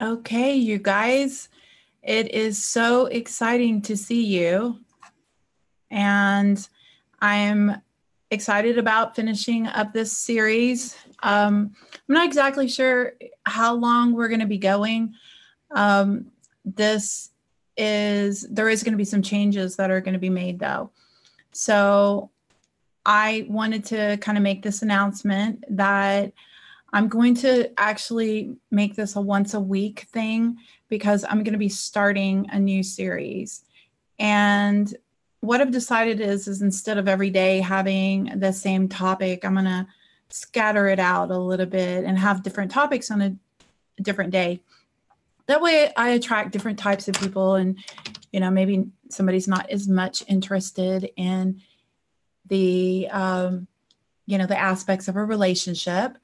Okay, you guys, it is so exciting to see you. And I'm excited about finishing up this series. I'm not exactly sure how long we're going to be going. There is going to be some changes that are going to be made though. So I wanted to kind of make this announcement that I'm going to actually make this a once a week thing because I'm going to be starting a new series. And what I've decided is instead of every day having the same topic, I'm going to scatter it out a little bit and have different topics on a different day. That way I attract different types of people, and, you know, maybe somebody's not as much interested in the, the aspects of a relationship.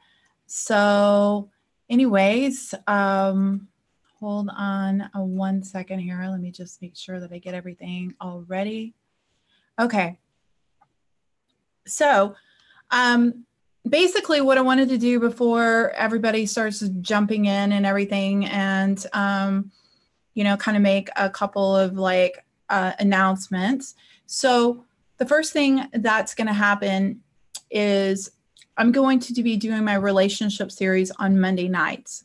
So anyways, hold on 1 second here. Let me just make sure that I get everything all ready. Okay. So basically what I wanted to do before everybody starts jumping in and everything, and, kind of make a couple of announcements. So the first thing that's going to happen is I'm going to be doing my relationship series on Monday nights.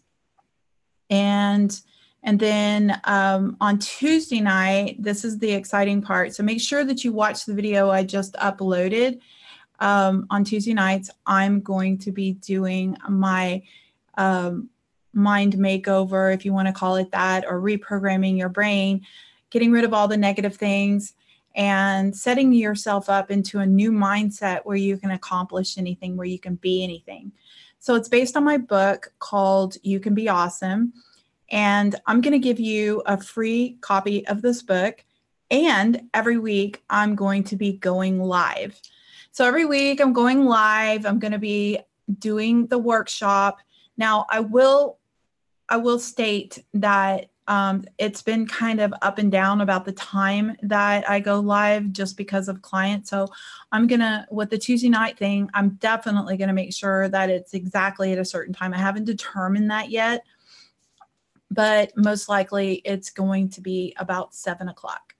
And then on Tuesday night, this is the exciting part. So make sure that you watch the video I just uploaded. On Tuesday nights, I'm going to be doing my mind makeover, if you want to call it that, or reprogramming your brain, getting rid of all the negative things, and setting yourself up into a new mindset where you can accomplish anything, where you can be anything. So it's based on my book called You Can Be Awesome. And I'm going to give you a free copy of this book. And every week I'm going to be going live. So every week I'm going live. I'm going to be doing the workshop. Now I will state that it's been kind of up and down about the time that I go live just because of clients. So I'm going to, with the Tuesday night thing, I'm definitely going to make sure that it's exactly at a certain time. I haven't determined that yet, but most likely it's going to be about 7 o'clock.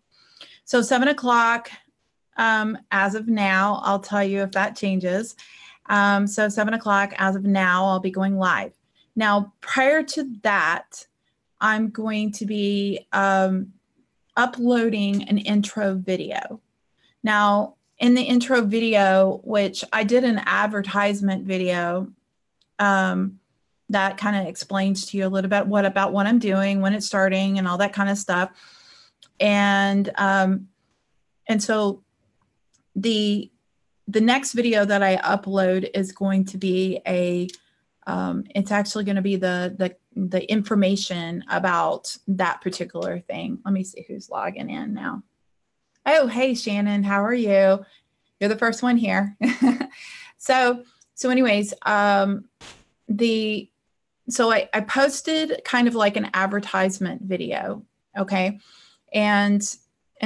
So 7 o'clock, as of now, I'll tell you if that changes. So 7 o'clock as of now, I'll be going live. Now, prior to that, I'm going to be uploading an intro video. Now, in the intro video, which I did an advertisement video that kind of explains to you a little bit about what I'm doing, when it's starting, and all that kind of stuff. And so the next video that I upload is going to be it's actually going to be the information about that particular thing. Let me see who's logging in now. Oh, hey, Shannon, how are you? You're the first one here. So anyways, so I posted kind of like an advertisement video. Okay. And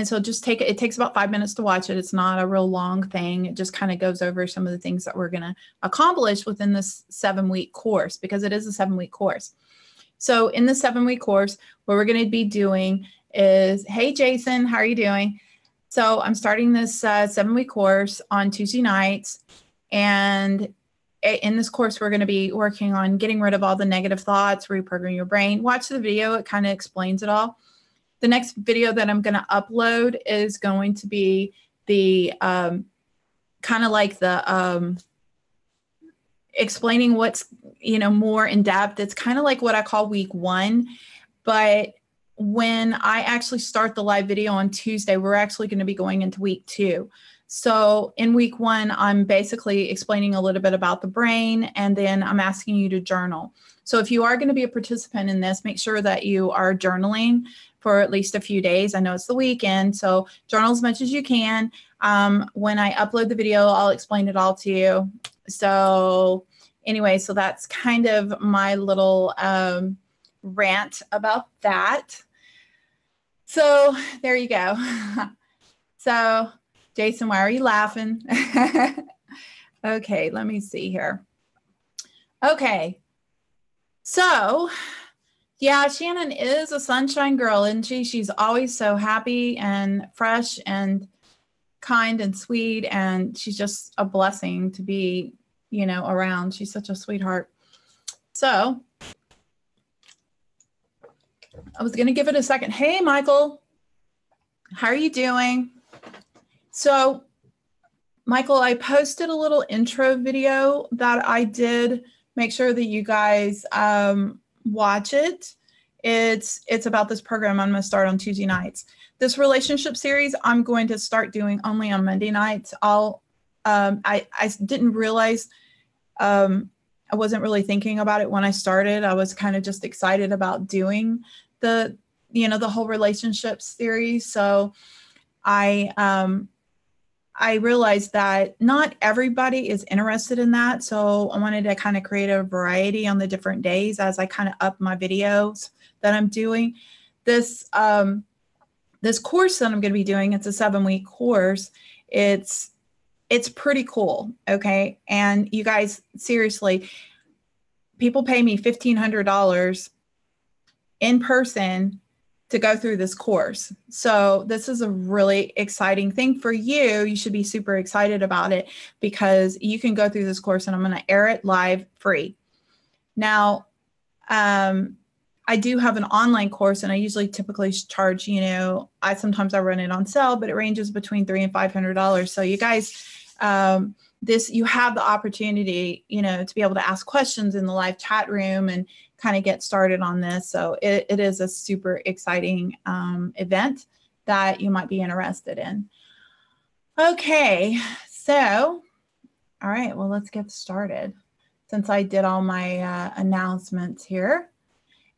so just it takes about 5 minutes to watch it. It's not a real long thing. It just kind of goes over some of the things that we're going to accomplish within this 7-week course, because it is a 7-week course. So in the 7-week course, what we're going to be doing is, hey, Jason, how are you doing? So I'm starting this 7-week course on Tuesday nights. And in this course, we're going to be working on getting rid of all the negative thoughts, reprogramming your brain. Watch the video. It kind of explains it all. The next video that I'm going to upload is going to be the kind of like the explaining what's, more in depth. It's kind of like what I call week 1. But when I actually start the live video on Tuesday, we're actually going to be going into week 2. So in week 1, I'm basically explaining a little bit about the brain, and then I'm asking you to journal. So if you are going to be a participant in this, make sure that you are journaling for at least a few days. I know it's the weekend, so journal as much as you can. When I upload the video, I'll explain it all to you. So anyway, so that's kind of my little rant about that. So there you go. So Jason, why are you laughing? Okay, let me see here. Okay, so Yeah, Shannon is a sunshine girl, isn't she? She's always so happy and fresh and kind and sweet, and she's just a blessing to be, around. She's such a sweetheart. So I was going to give it a second. Hey, Michael, how are you doing? So, Michael, I posted a little intro video that I did. Make sure that you guys watch it. It's about this program I'm going to start on Tuesday nights. This relationship series I'm going to start doing only on Monday nights. I didn't realize I wasn't really thinking about it when I started. I was kind of just excited about doing the whole relationship series. So I realized that not everybody is interested in that. So I wanted to kind of create a variety on the different days as I kind of up my videos that I'm doing. This course that I'm going to be doing, it's a 7-week course. It's pretty cool. Okay. And you guys, seriously, people pay me $1,500 in person to go through this course. So this is a really exciting thing for you. You should be super excited about it because you can go through this course and I'm going to air it live free. Now, I do have an online course and I usually typically charge, sometimes I run it on sale, but it ranges between $300 and $500. So you guys, you have the opportunity, to be able to ask questions in the live chat room and kind of get started on this. So it is a super exciting event that you might be interested in. Okay, so, all right, well, let's get started since I did all my announcements here.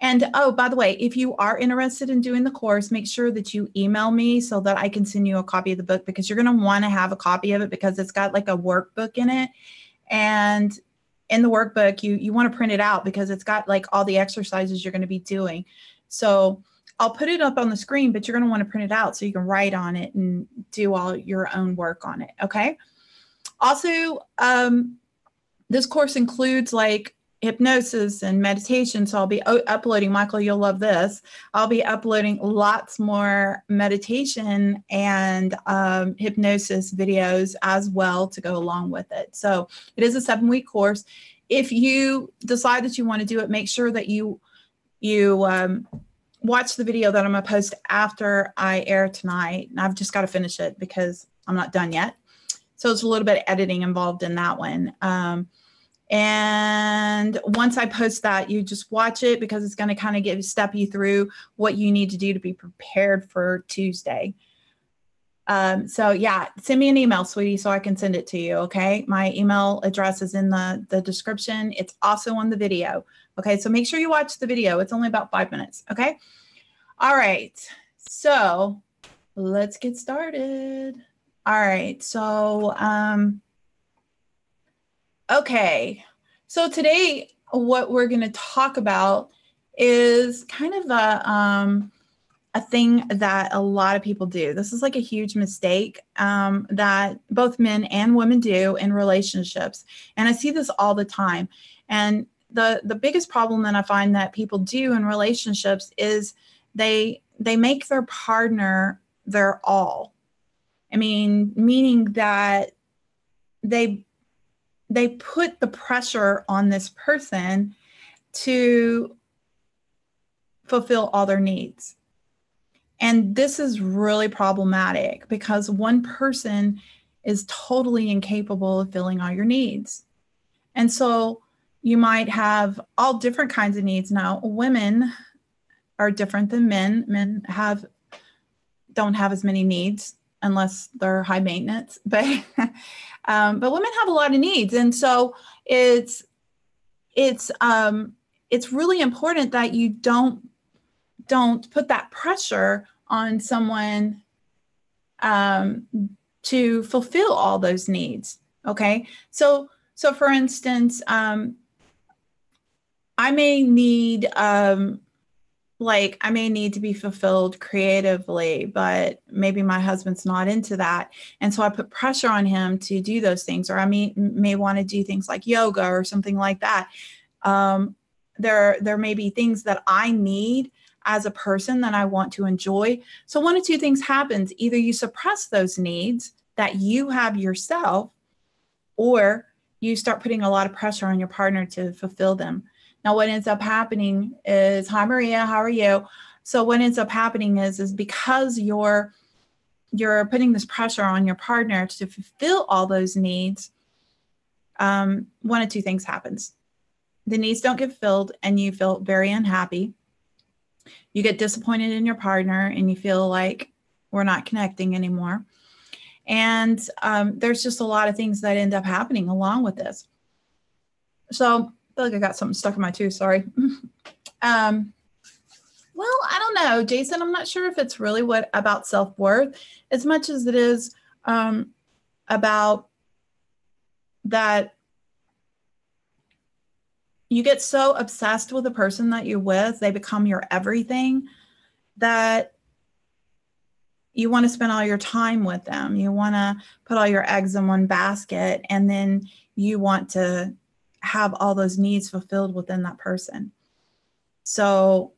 And oh, by the way, if you are interested in doing the course, make sure that you email me so that I can send you a copy of the book because you're going to want to have a copy of it because it's got like a workbook in it. And in the workbook, you want to print it out because it's got like all the exercises you're going to be doing. So I'll put it up on the screen, but you're going to want to print it out so you can write on it and do all your own work on it. Okay. Also, this course includes like hypnosis and meditation. So I'll be uploading, Michael, you'll love this. I'll be uploading lots more meditation and hypnosis videos as well to go along with it. So it is a 7-week course. If you decide that you want to do it, make sure that you watch the video that I'm going to post after I air tonight. And I've just got to finish it because I'm not done yet. So there's a little bit of editing involved in that one. And once I post that, you just watch it because it's going to kind of step you through what you need to do to be prepared for Tuesday. So yeah, send me an email, sweetie, so I can send it to you. Okay. My email address is in the description. It's also on the video. Okay. So make sure you watch the video. It's only about 5 minutes. Okay. All right. So let's get started. All right. So, okay. So today, what we're going to talk about is kind of a thing that a lot of people do. This is like a huge mistake that both men and women do in relationships. And I see this all the time. And the biggest problem that I find that people do in relationships is they make their partner their all. I mean, meaning that they put the pressure on this person to fulfill all their needs. And this is really problematic because one person is totally incapable of filling all your needs. And so you might have all different kinds of needs. Now, women are different than men. Men don't have as many needs unless they're high maintenance, but women have a lot of needs. And so it's really important that you don't put that pressure on someone to fulfill all those needs. Okay. So for instance, I may need, I may need to be fulfilled creatively, but maybe my husband's not into that. And so I put pressure on him to do those things, or I may want to do things like yoga or something like that. there may be things that I need as a person that I want to enjoy. So one of two things happens. Either you suppress those needs that you have yourself, or you start putting a lot of pressure on your partner to fulfill them. Now, what ends up happening is, hi, Maria, how are you? So what ends up happening is because you're putting this pressure on your partner to fulfill all those needs, one of two things happens. The needs don't get filled and you feel very unhappy. You get disappointed in your partner and you feel like we're not connecting anymore. And there's just a lot of things that end up happening along with this. So I feel like I got something stuck in my tooth. Sorry. Well, I don't know, Jason. I'm not sure if it's really about self-worth as much as it is about that you get so obsessed with the person that you're with, they become your everything, that you want to spend all your time with them. You want to put all your eggs in one basket, and then you want to have all those needs fulfilled within that person. So,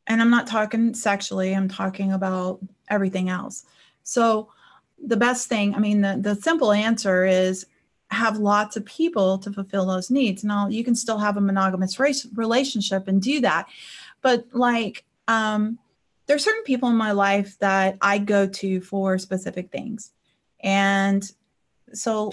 and I'm not talking sexually, I'm talking about everything else. So the best thing, I mean, the simple answer is have lots of people to fulfill those needs. Now, you can still have a monogamous relationship and do that. But like, there's certain people in my life that I go to for specific things. And so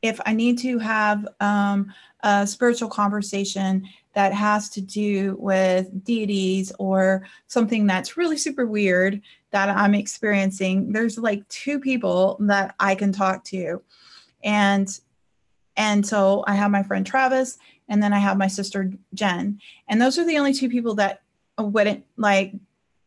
if I need to have a spiritual conversation that has to do with deities or something that's really super weird that I'm experiencing, there's like two people that I can talk to. And so I have my friend Travis, and then I have my sister Jen. And those are the only two people that wouldn't like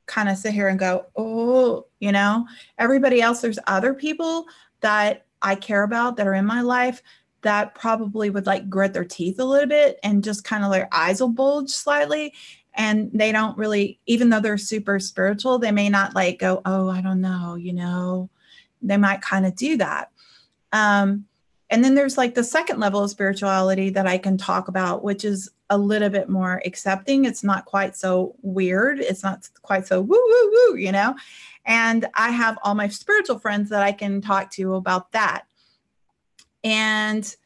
kind of sit here and go, oh, you know, everybody else, there's other people that I care about that are in my life that probably would like grit their teeth a little bit and just kind of their eyes will bulge slightly. And they don't really, even though they're super spiritual, they may not like go, oh, I don't know, you know, they might kind of do that. And then there's like the second level of spirituality that I can talk about, which is a little bit more accepting. It's not quite so weird. It's not quite so woo, woo, woo, you know? And I have all my spiritual friends that I can talk to about that. And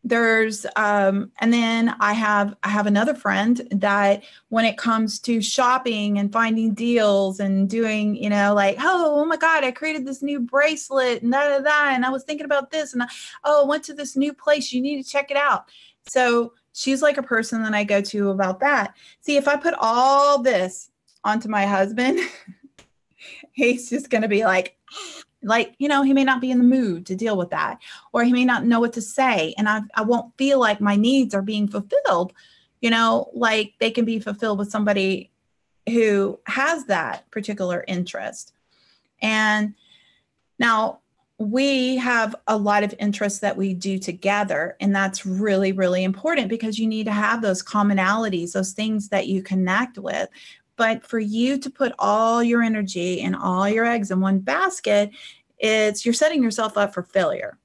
there's, and then I have another friend that when it comes to shopping and finding deals and doing, you know, like, oh my God, I created this new bracelet and da, da, da, and I was thinking about this and I went to this new place. You need to check it out. So she's like a person that I go to about that. See, if I put all this onto my husband, he's just going to be like, you know, he may not be in the mood to deal with that, or he may not know what to say. And I won't feel like my needs are being fulfilled, you know, like they can be fulfilled with somebody who has that particular interest. And now we have a lot of interests that we do together. And that's really, really important because you need to have those commonalities, those things that you connect with. But for you to put all your energy and all your eggs in one basket, you're setting yourself up for failure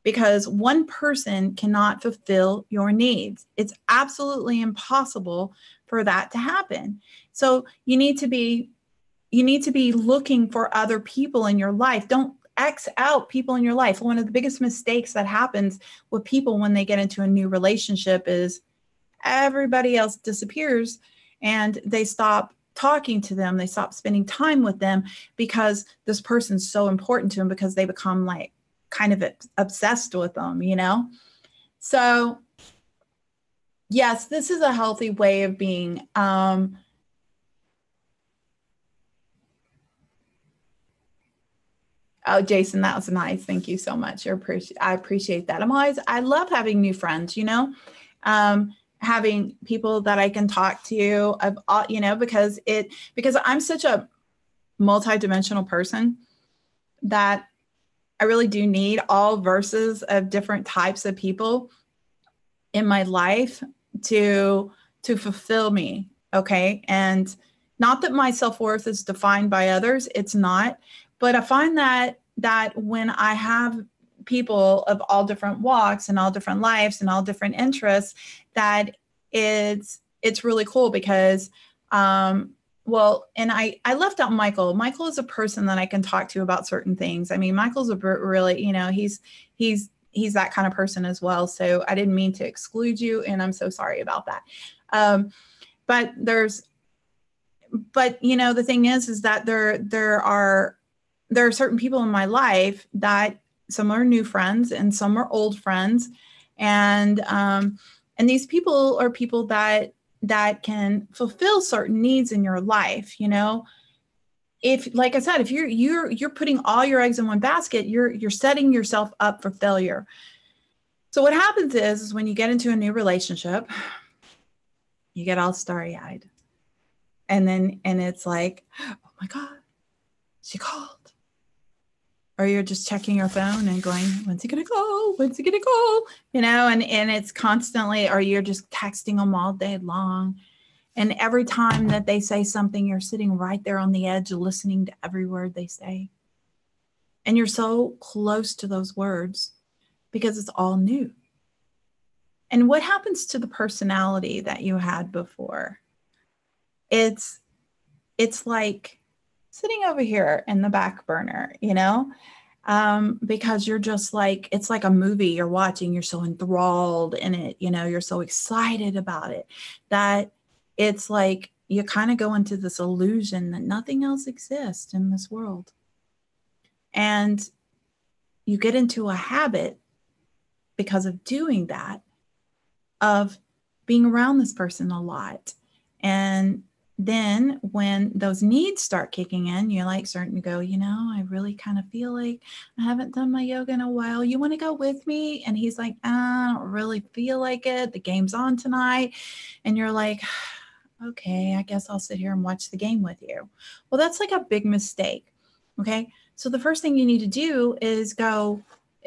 because one person cannot fulfill your needs. It's absolutely impossible for that to happen. So you need to be looking for other people in your life. Don't X out people in your life. One of the biggest mistakes that happens with people when they get into a new relationship is everybody else disappears and they stop talking to them. They stop spending time with them because this person's so important to them because they become like kind of obsessed with them, you know? So yes, this is a healthy way of being. Oh, Jason, that was nice. Thank you so much. I appreciate that. I love having new friends, you know? Having people that I can talk to, you know, because I'm such a multidimensional person that I really do need all verses of different types of people in my life to fulfill me. Okay. And not that my self-worth is defined by others. It's not, but I find that when I have people of all different walks and all different lives and all different interests, that it's it's really cool because, well, and I left out Michael. Michael is a person that I can talk to about certain things. I mean, Michael's a really, he's that kind of person as well. So I didn't mean to exclude you, and I'm so sorry about that. But the thing is that there are certain people in my life that some are new friends and some are old friends. And these people are people that can fulfill certain needs in your life. If, like I said, if you're putting all your eggs in one basket, you're setting yourself up for failure. So what happens is when you get into a new relationship, you get all starry-eyed. And it's like, oh my God, she called. Or you're just checking your phone and going, when's he going to call? When's he going to call? And it's constantly, or you're just texting them all day long. And every time that they say something, you're sitting right there on the edge, listening to every word they say. And you're so close to those words because it's all new. And what happens to the personality that you had before? It's like sitting over here in the back burner, because you're just like, it's like a movie you're watching. You're so enthralled in it, you're so excited about it that it's like you kind of go into this illusion that nothing else exists in this world. And you get into a habit because of doing that, of being around this person a lot. And then when those needs start kicking in, you're like starting to go, I really kind of feel like I haven't done my yoga in a while. You want to go with me? And he's like, I don't really feel like it. The game's on tonight. And you're like, okay, I guess I'll sit here and watch the game with you. Well, that's like a big mistake. Okay. So the first thing you need to do is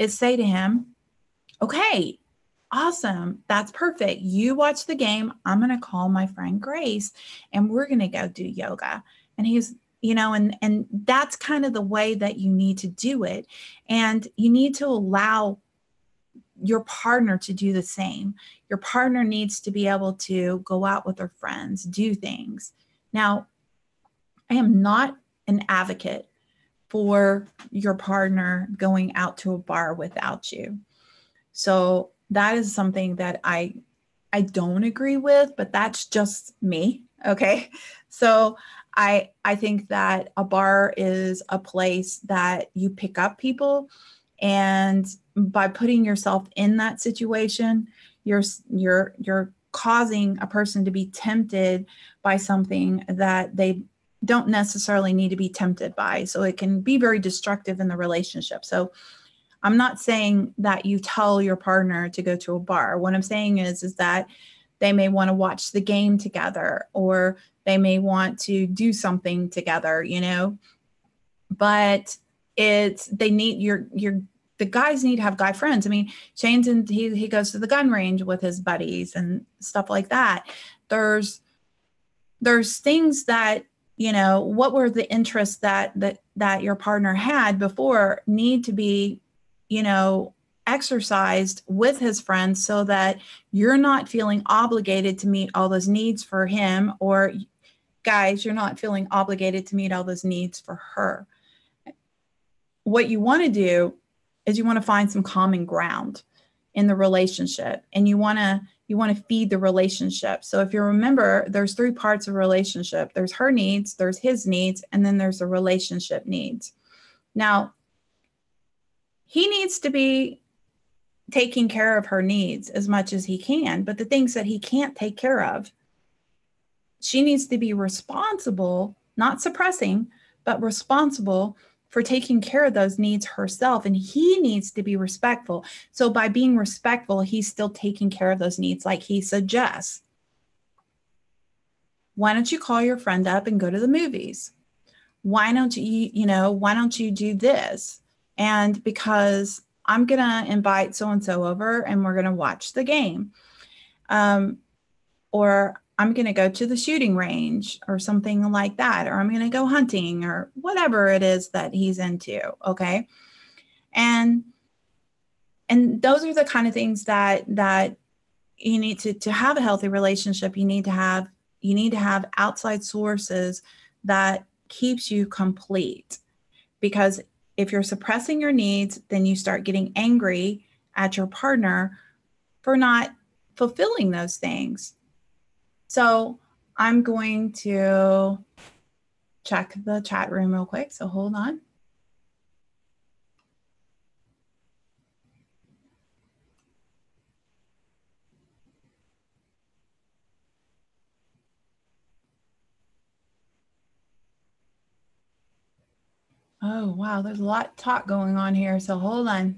say to him, okay, awesome. That's perfect. You watch the game. I'm going to call my friend Grace and we're going to go do yoga. And he's, and that's kind of the way that you need to do it. And you need to allow your partner to do the same. Your partner needs to be able to go out with their friends, do things. Now, I am not an advocate for your partner going out to a bar without you. So that is something that I don't agree with, but that's just me. Okay. So I think that a bar is a place that you pick up people, and by putting yourself in that situation, you're causing a person to be tempted by something that they don't necessarily need to be tempted by. So it can be very destructive in the relationship. So I'm not saying that you tell your partner to go to a bar. What I'm saying is that they may want to watch the game together, or they may want to do something together, but the guys need to have guy friends. I mean, Shane's he goes to the gun range with his buddies and stuff like that. There's things that, what were the interests that your partner had before need to be, exercised with his friends, so that you're not feeling obligated to meet all those needs for him, or guys, you're not feeling obligated to meet all those needs for her. What you want to do is you want to find some common ground in the relationship, and you want to feed the relationship. So if you remember, there's 3 parts of a relationship. There's her needs, there's his needs, and then there's the relationship needs. Now, he needs to be taking care of her needs as much as he can, but the things that he can't take care of, she needs to be responsible, not suppressing, but responsible for taking care of those needs herself. And he needs to be respectful. So by being respectful, he's still taking care of those needs. Like he suggests, why don't you call your friend up and go to the movies? Why don't you do this? And because I'm going to invite so-and-so over and we're going to watch the game. Or I'm going to go to the shooting range or something like that. Or I'm going to go hunting or whatever it is that he's into. Okay. And those are the kind of things that to have a healthy relationship, you need to have outside sources that keeps you complete. Because if you're suppressing your needs, then you start getting angry at your partner for not fulfilling those things. So I'm going to check the chat room real quick. So hold on. Oh, wow. There's a lot of talk going on here. So hold on.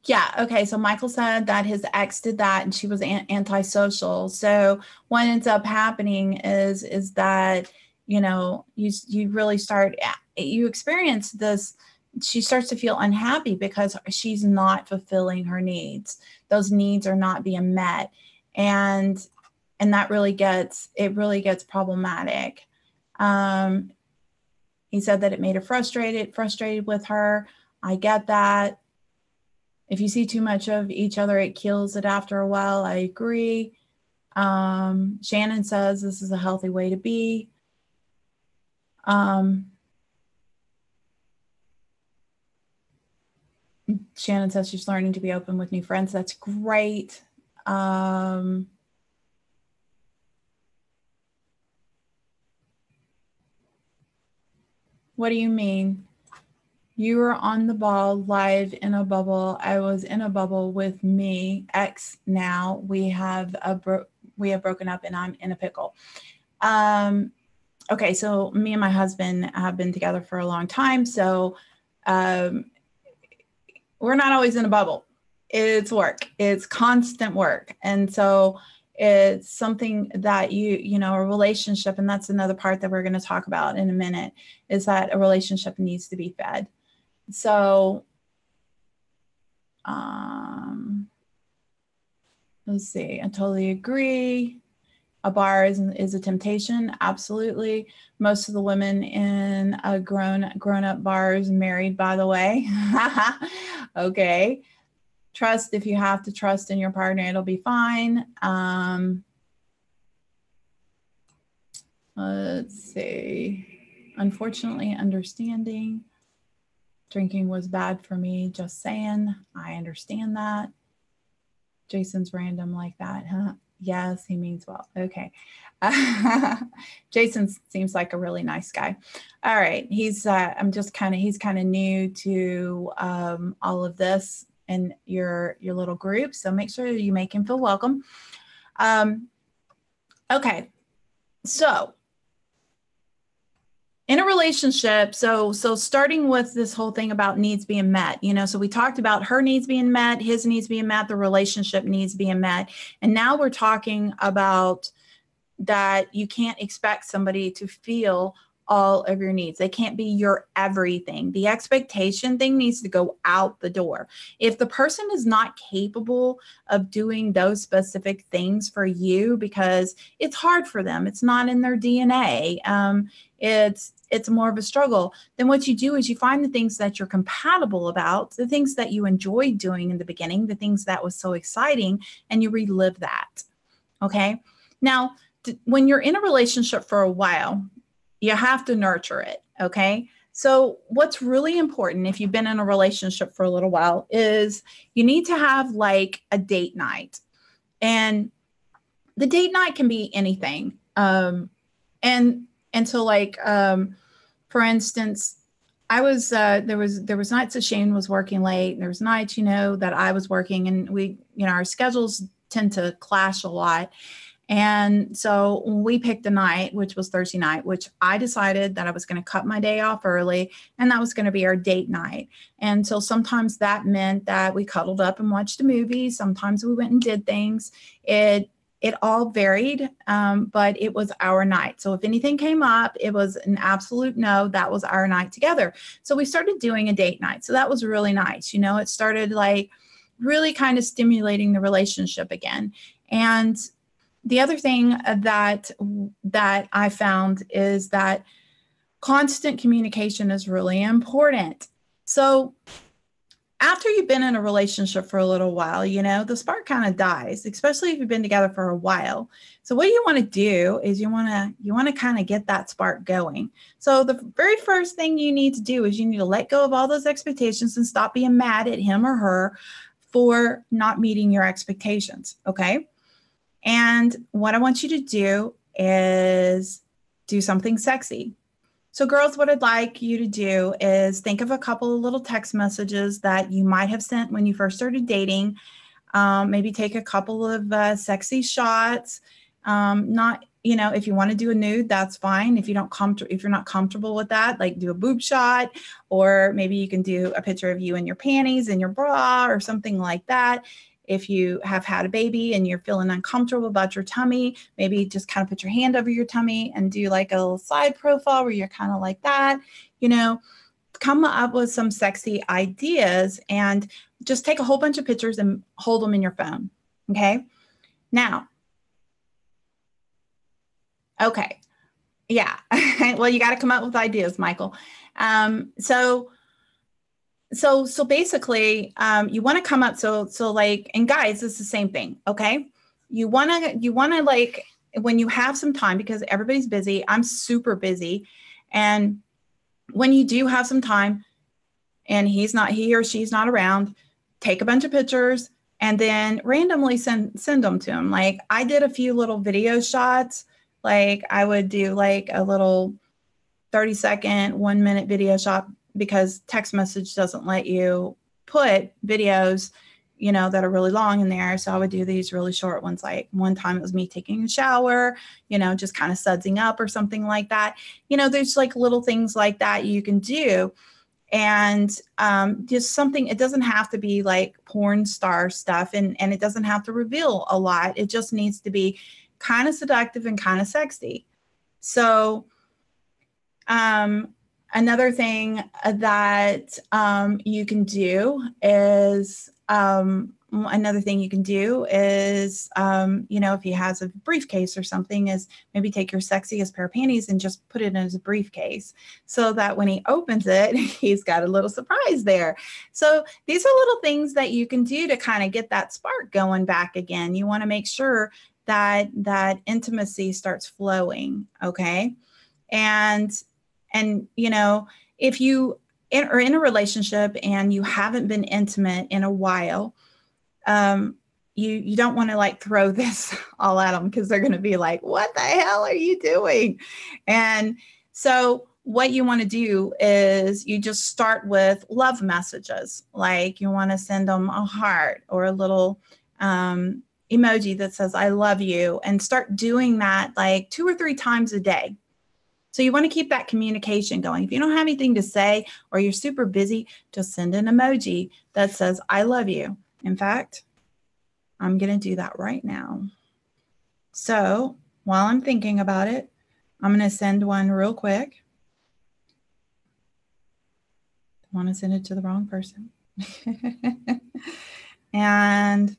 Yeah. Okay. So Michael said that his ex did that and she was antisocial. So what ends up happening is that, you really you experience this. She starts to feel unhappy because she's not fulfilling her needs. Those needs are not being met. And that really gets problematic. He said that it made her frustrated with her. I get that. If you see too much of each other, it kills it after a while. I agree. Shannon says this is a healthy way to be. Shannon says she's learning to be open with new friends. That's great. What do you mean? You were on the ball live in a bubble. I was in a bubble with me ex. Now we have broken up and I'm in a pickle. Okay, so me and my husband have been together for a long time. So we're not always in a bubble. It's work. It's constant work. And so it's something that a relationship, and that's another part that we're going to talk about in a minute, is that a relationship needs to be fed. So let's see. I totally agree. A bar is a temptation. Absolutely. Most of the women in a grown up bars married, by the way. Okay. Trust. If you have to trust in your partner, it'll be fine. Let's see. Unfortunately, understanding. Drinking was bad for me. Just saying. I understand that. Jason's random like that, huh? Yes, he means well. Okay. Jason seems like a really nice guy. All right. He's kind of new to all of this in your little group. So make sure you make him feel welcome. Okay. So in a relationship, so starting with this whole thing about needs being met, so we talked about her needs being met, his needs being met, the relationship needs being met. And now we're talking about that you can't expect somebody to feel all of your needs. They can't be your everything. The expectation thing needs to go out the door. If the person is not capable of doing those specific things for you because it's hard for them, it's not in their DNA, it's more of a struggle, then what you do is you find the things that you're compatible about, the things that you enjoyed doing in the beginning, the things that was so exciting, and you relive that. Okay. Now, when you're in a relationship for a while, you have to nurture it. Okay. So what's really important if you've been in a relationship for a little while is you need to have like a date night. And the date night can be anything. And so like, for instance, I was, there was nights that Shane was working late, and there was nights, that I was working, and we, our schedules tend to clash a lot. And so we picked a night, which was Thursday night, which I decided that I was going to cut my day off early, and that was going to be our date night. And so sometimes that meant that we cuddled up and watched a movie. Sometimes we went and did things. It all varied, but it was our night. So if anything came up, it was an absolute no. That was our night together. So we started doing a date night. So that was really nice. It started like really kind of stimulating the relationship again. And the other thing that I found is that constant communication is really important. So after you've been in a relationship for a little while, you know, the spark kind of dies, especially if you've been together for a while. So what you want to do is you want to kind of get that spark going. So the very first thing you need to do is you need to let go of all those expectations and stop being mad at him or her for not meeting your expectations. Okay. And what I want you to do is do something sexy. So girls, what I'd like you to do is think of a couple of little text messages that you might have sent when you first started dating. Maybe take a couple of sexy shots. Not, you know, if you want to do a nude, that's fine. If you're not comfortable with that, like do a boob shot, or maybe you can do a picture of you in your panties and your bra or something like that. If you have had a baby and you're feeling uncomfortable about your tummy, maybe just kind of put your hand over your tummy and do like a little side profile where you're kind of like that, you know, come up with some sexy ideas and just take a whole bunch of pictures and hold them in your phone. Okay. Now, okay. Yeah. Well, you got to come up with ideas, Michael. So basically, you want to come up. So like, and guys, it's the same thing. Okay. You want to like, when you have some time, because everybody's busy, I'm super busy. And when you do have some time and he or she's not around, take a bunch of pictures and then randomly send them to him. Like I did a few little video shots. Like I would do like a little 30-second, 1 minute video shot, because text message doesn't let you put videos, you know, that are really long in there. So I would do these really short ones. Like one time it was me taking a shower, you know, just kind of sudsing up or something like that. You know, there's like little things like that you can do. And just something, it doesn't have to be like porn star stuff, and it doesn't have to reveal a lot. It just needs to be kind of seductive and kind of sexy. So another thing that you can do is, you know, if he has a briefcase or something, is maybe take your sexiest pair of panties and just put it in his briefcase so that when he opens it, he's got a little surprise there. So these are little things that you can do to kind of get that spark going back again. You want to make sure that intimacy starts flowing. Okay. And, you know, if you are in a relationship and you haven't been intimate in a while, you don't want to like throw this all at them, because they're going to be like, what the hell are you doing? And so what you want to do is you just start with love messages. Like you want to send them a heart or a little, emoji that says, I love you, and start doing that like 2 or 3 times a day. So you want to keep that communication going. If you don't have anything to say or you're super busy, just send an emoji that says, I love you. In fact, I'm going to do that right now. So while I'm thinking about it, I'm going to send one real quick. I want to send it to the wrong person. And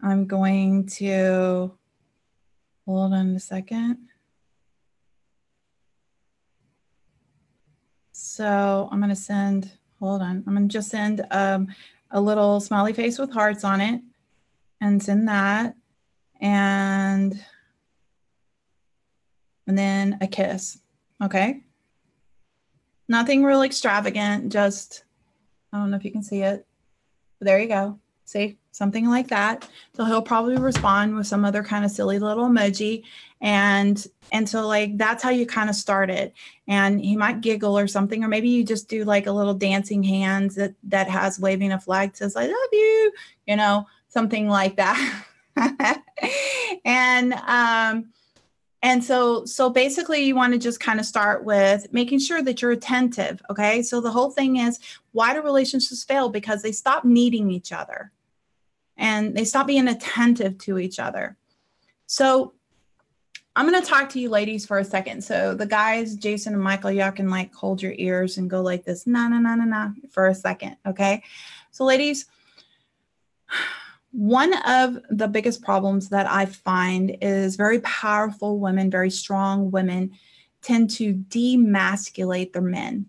I'm going to, hold on a second. So I'm going to send, hold on. I'm going to just send a little smiley face with hearts on it and send that. And then a kiss. Okay. Nothing real extravagant. Just, I don't know if you can see it. But there you go. See, something like that. So he'll probably respond with some other kind of silly little emoji. And so like, that's how you kind of start it. And he might giggle or something, or maybe you just do like a little dancing hands that has waving a flag, says, I love you, you know, something like that. And so basically you want to just kind of start with making sure that you're attentive. Okay. So the whole thing is, why do relationships fail? Because they stop needing each other and they stop being attentive to each other. So I'm going to talk to you ladies for a second. So the guys, Jason and Michael, y'all can like hold your ears and go like this, na, na, na, na, na, for a second. Okay. So ladies, one of the biggest problems that I find is very powerful women, very strong women tend to demasculate their men.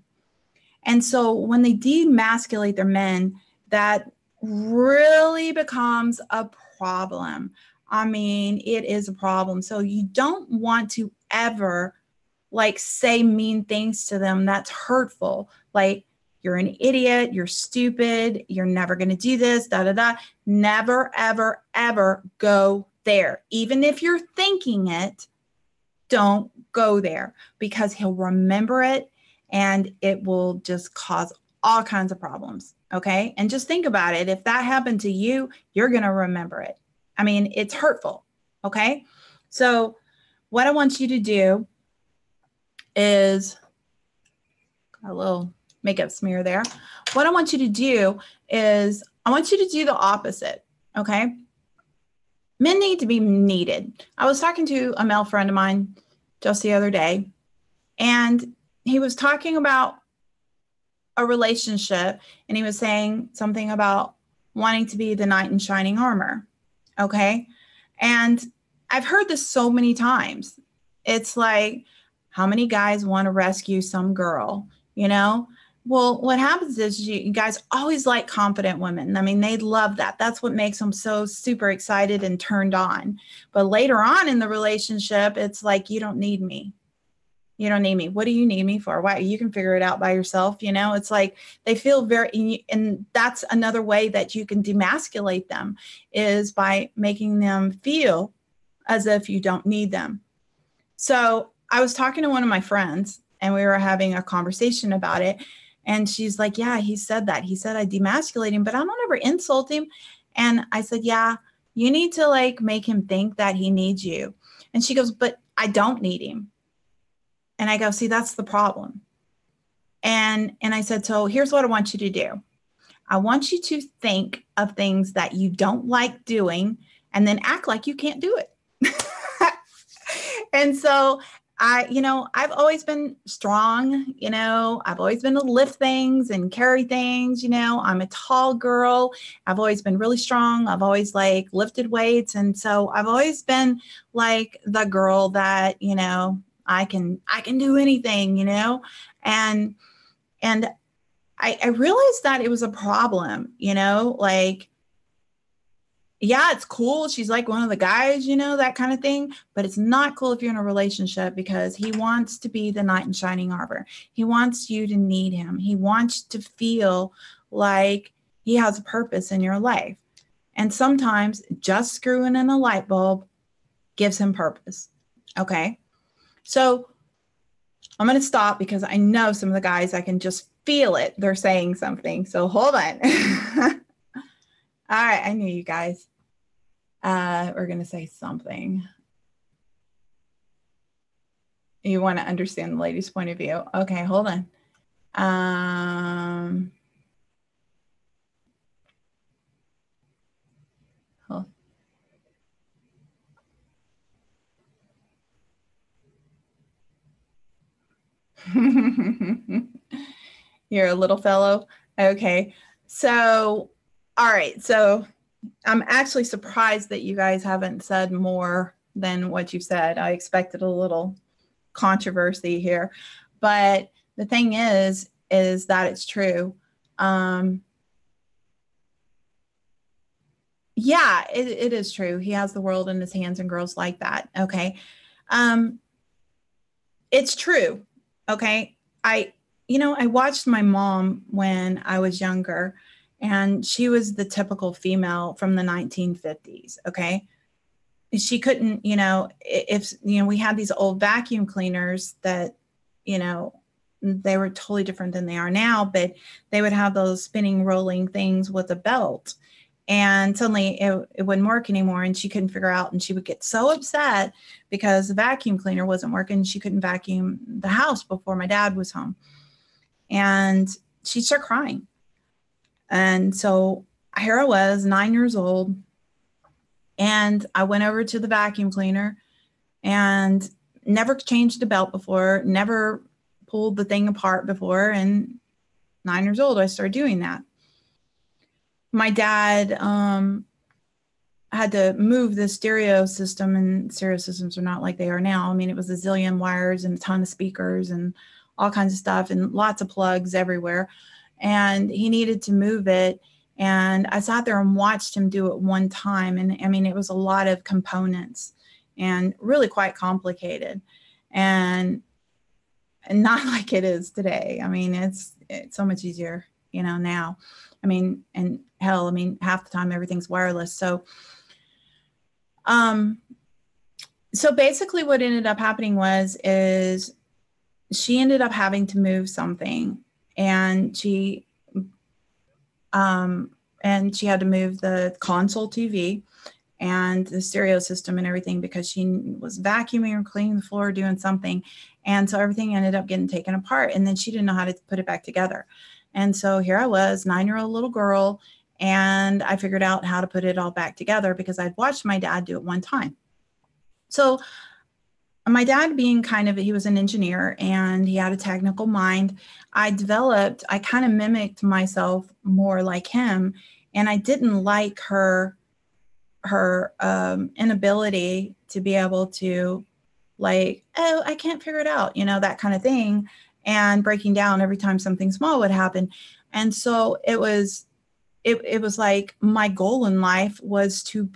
And so when they demasculate their men, that really becomes a problem. I mean, it is a problem. So you don't want to ever like say mean things to them. That's hurtful. Like, you're an idiot, you're stupid, you're never going to do this, da, da, da. Never, ever, ever go there. Even if you're thinking it, don't go there, because he'll remember it and it will just cause all kinds of problems. Okay. And just think about it. If that happened to you, you're going to remember it. I mean, it's hurtful. Okay. So what I want you to do is a little makeup smear there. What I want you to do is I want you to do the opposite. Okay. Men need to be needed. I was talking to a male friend of mine just the other day, and he was talking about a relationship, and he was saying something about wanting to be the knight in shining armor. Okay. And I've heard this so many times. It's like, how many guys want to rescue some girl, you know? Well, what happens is you guys always like confident women. I mean, they love that. That's what makes them so super excited and turned on. But later on in the relationship, it's like, you don't need me. You don't need me. What do you need me for? Why? You can figure it out by yourself. You know, it's like they feel very, and that's another way that you can demasculate them, is by making them feel as if you don't need them. So I was talking to one of my friends, and we were having a conversation about it. And she's like, yeah, he said that. He said I demasculate him, but I don't ever insult him. And I said, yeah, you need to like make him think that he needs you. And she goes, but I don't need him. And I go, see, that's the problem. And I said, so here's what I want you to do. I want you to think of things that you don't like doing and then act like you can't do it. And so I've always been strong, I've always been to lift things and carry things, I'm a tall girl. I've always been really strong. I've always like lifted weights. And so I've always been like the girl that, I can do anything, and I realized that it was a problem, like, yeah, it's cool. She's like one of the guys, that kind of thing. But it's not cool if you're in a relationship, because he wants to be the knight in shining armor. He wants you to need him. He wants to feel like he has a purpose in your life. And sometimes just screwing in a light bulb gives him purpose. Okay. So I'm going to stop, because I know some of the guys, I can just feel it. They're saying something. So hold on. All right. I knew you guys. We're going to say something. You want to understand the lady's point of view. Okay, hold on. Hold. You're a little fellow. Okay. So, all right. So I'm actually surprised that you guys haven't said more than what you said. I expected a little controversy here, but the thing is that it's true. Yeah, it is true. He has the world in his hands and girls like that. Okay. It's true. Okay. I watched my mom when I was younger, and she was the typical female from the 1950s. Okay. She couldn't, if, we had these old vacuum cleaners that, they were totally different than they are now, but they would have those spinning, rolling things with a belt. And suddenly it wouldn't work anymore, and she couldn't figure out, and she would get so upset because the vacuum cleaner wasn't working. She couldn't vacuum the house before my dad was home. And she'd start crying. And so here I was, 9 years old, and I went over to the vacuum cleaner and never changed the belt before, never pulled the thing apart before. And 9 years old, I started doing that. My dad had to move the stereo system, and stereo systems are not like they are now. I mean, it was a zillion wires and a ton of speakers and all kinds of stuff and lots of plugs everywhere. And he needed to move it. And I sat there and watched him do it one time. And I mean, it was a lot of components and really quite complicated and not like it is today. I mean, it's so much easier, now. I mean, and hell, I mean, half the time everything's wireless. So basically what ended up happening is she ended up having to move something, and she had to move the console TV and the stereo system and everything because she was vacuuming or cleaning the floor, doing something. And so everything ended up getting taken apart, and then she didn't know how to put it back together. And so here I was, 9-year-old little girl, and I figured out how to put it all back together because I'd watched my dad do it one time. So my dad being he was an engineer and he had a technical mind. I kind of mimicked myself more like him. And I didn't like her inability to be able to I can't figure it out, that kind of thing. And breaking down every time something small would happen. And so it was like my goal in life was to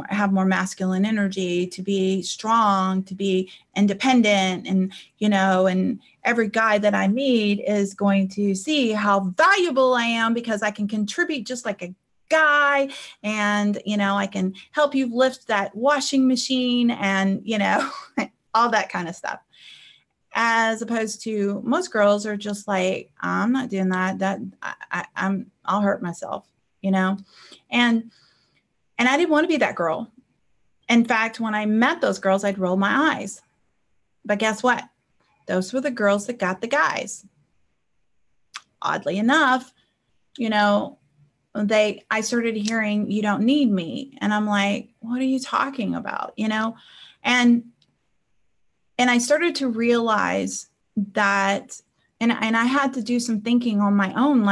have more masculine energy, to be strong, to be independent. And, and every guy that I meet is going to see how valuable I am because I can contribute just like a guy. And, I can help you lift that washing machine and, all that kind of stuff. As opposed to most girls are just like, I'm not doing that. I'll hurt myself, and I didn't want to be that girl. In fact, when I met those girls, I'd roll my eyes. But guess what? Those were the girls that got the guys. Oddly enough, I started hearing, you don't need me. And I'm like, what are you talking about? And I started to realize that, and I had to do some thinking on my own,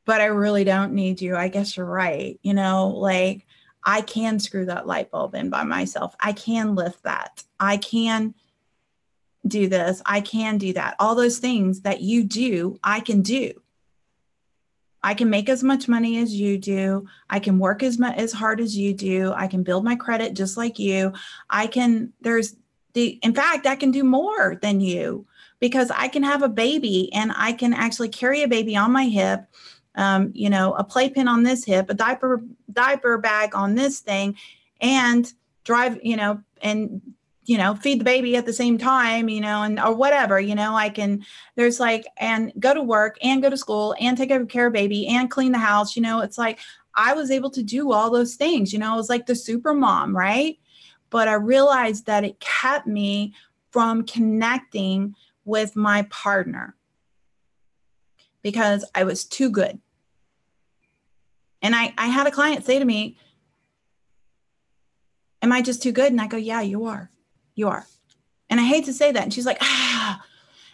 but I really don't need you. I guess you're right. I can screw that light bulb in by myself. I can lift that. I can do this. I can do that. All those things that you do, I can do. I can make as much money as you do. I can work as hard as you do. I can build my credit just like you. In fact, I can do more than you because I can have a baby and I can actually carry a baby on my hip. A playpen on this hip, a diaper bag on this thing, and drive, and, feed the baby at the same time, and, or whatever, I can, and go to work and go to school and take care of baby and clean the house. It's like, I was able to do all those things, it was like the super mom, right? But I realized that it kept me from connecting with my partner because I was too good. And I had a client say to me, am I just too good? And I go, yeah, you are. You are. And I hate to say that. And she's like, ah.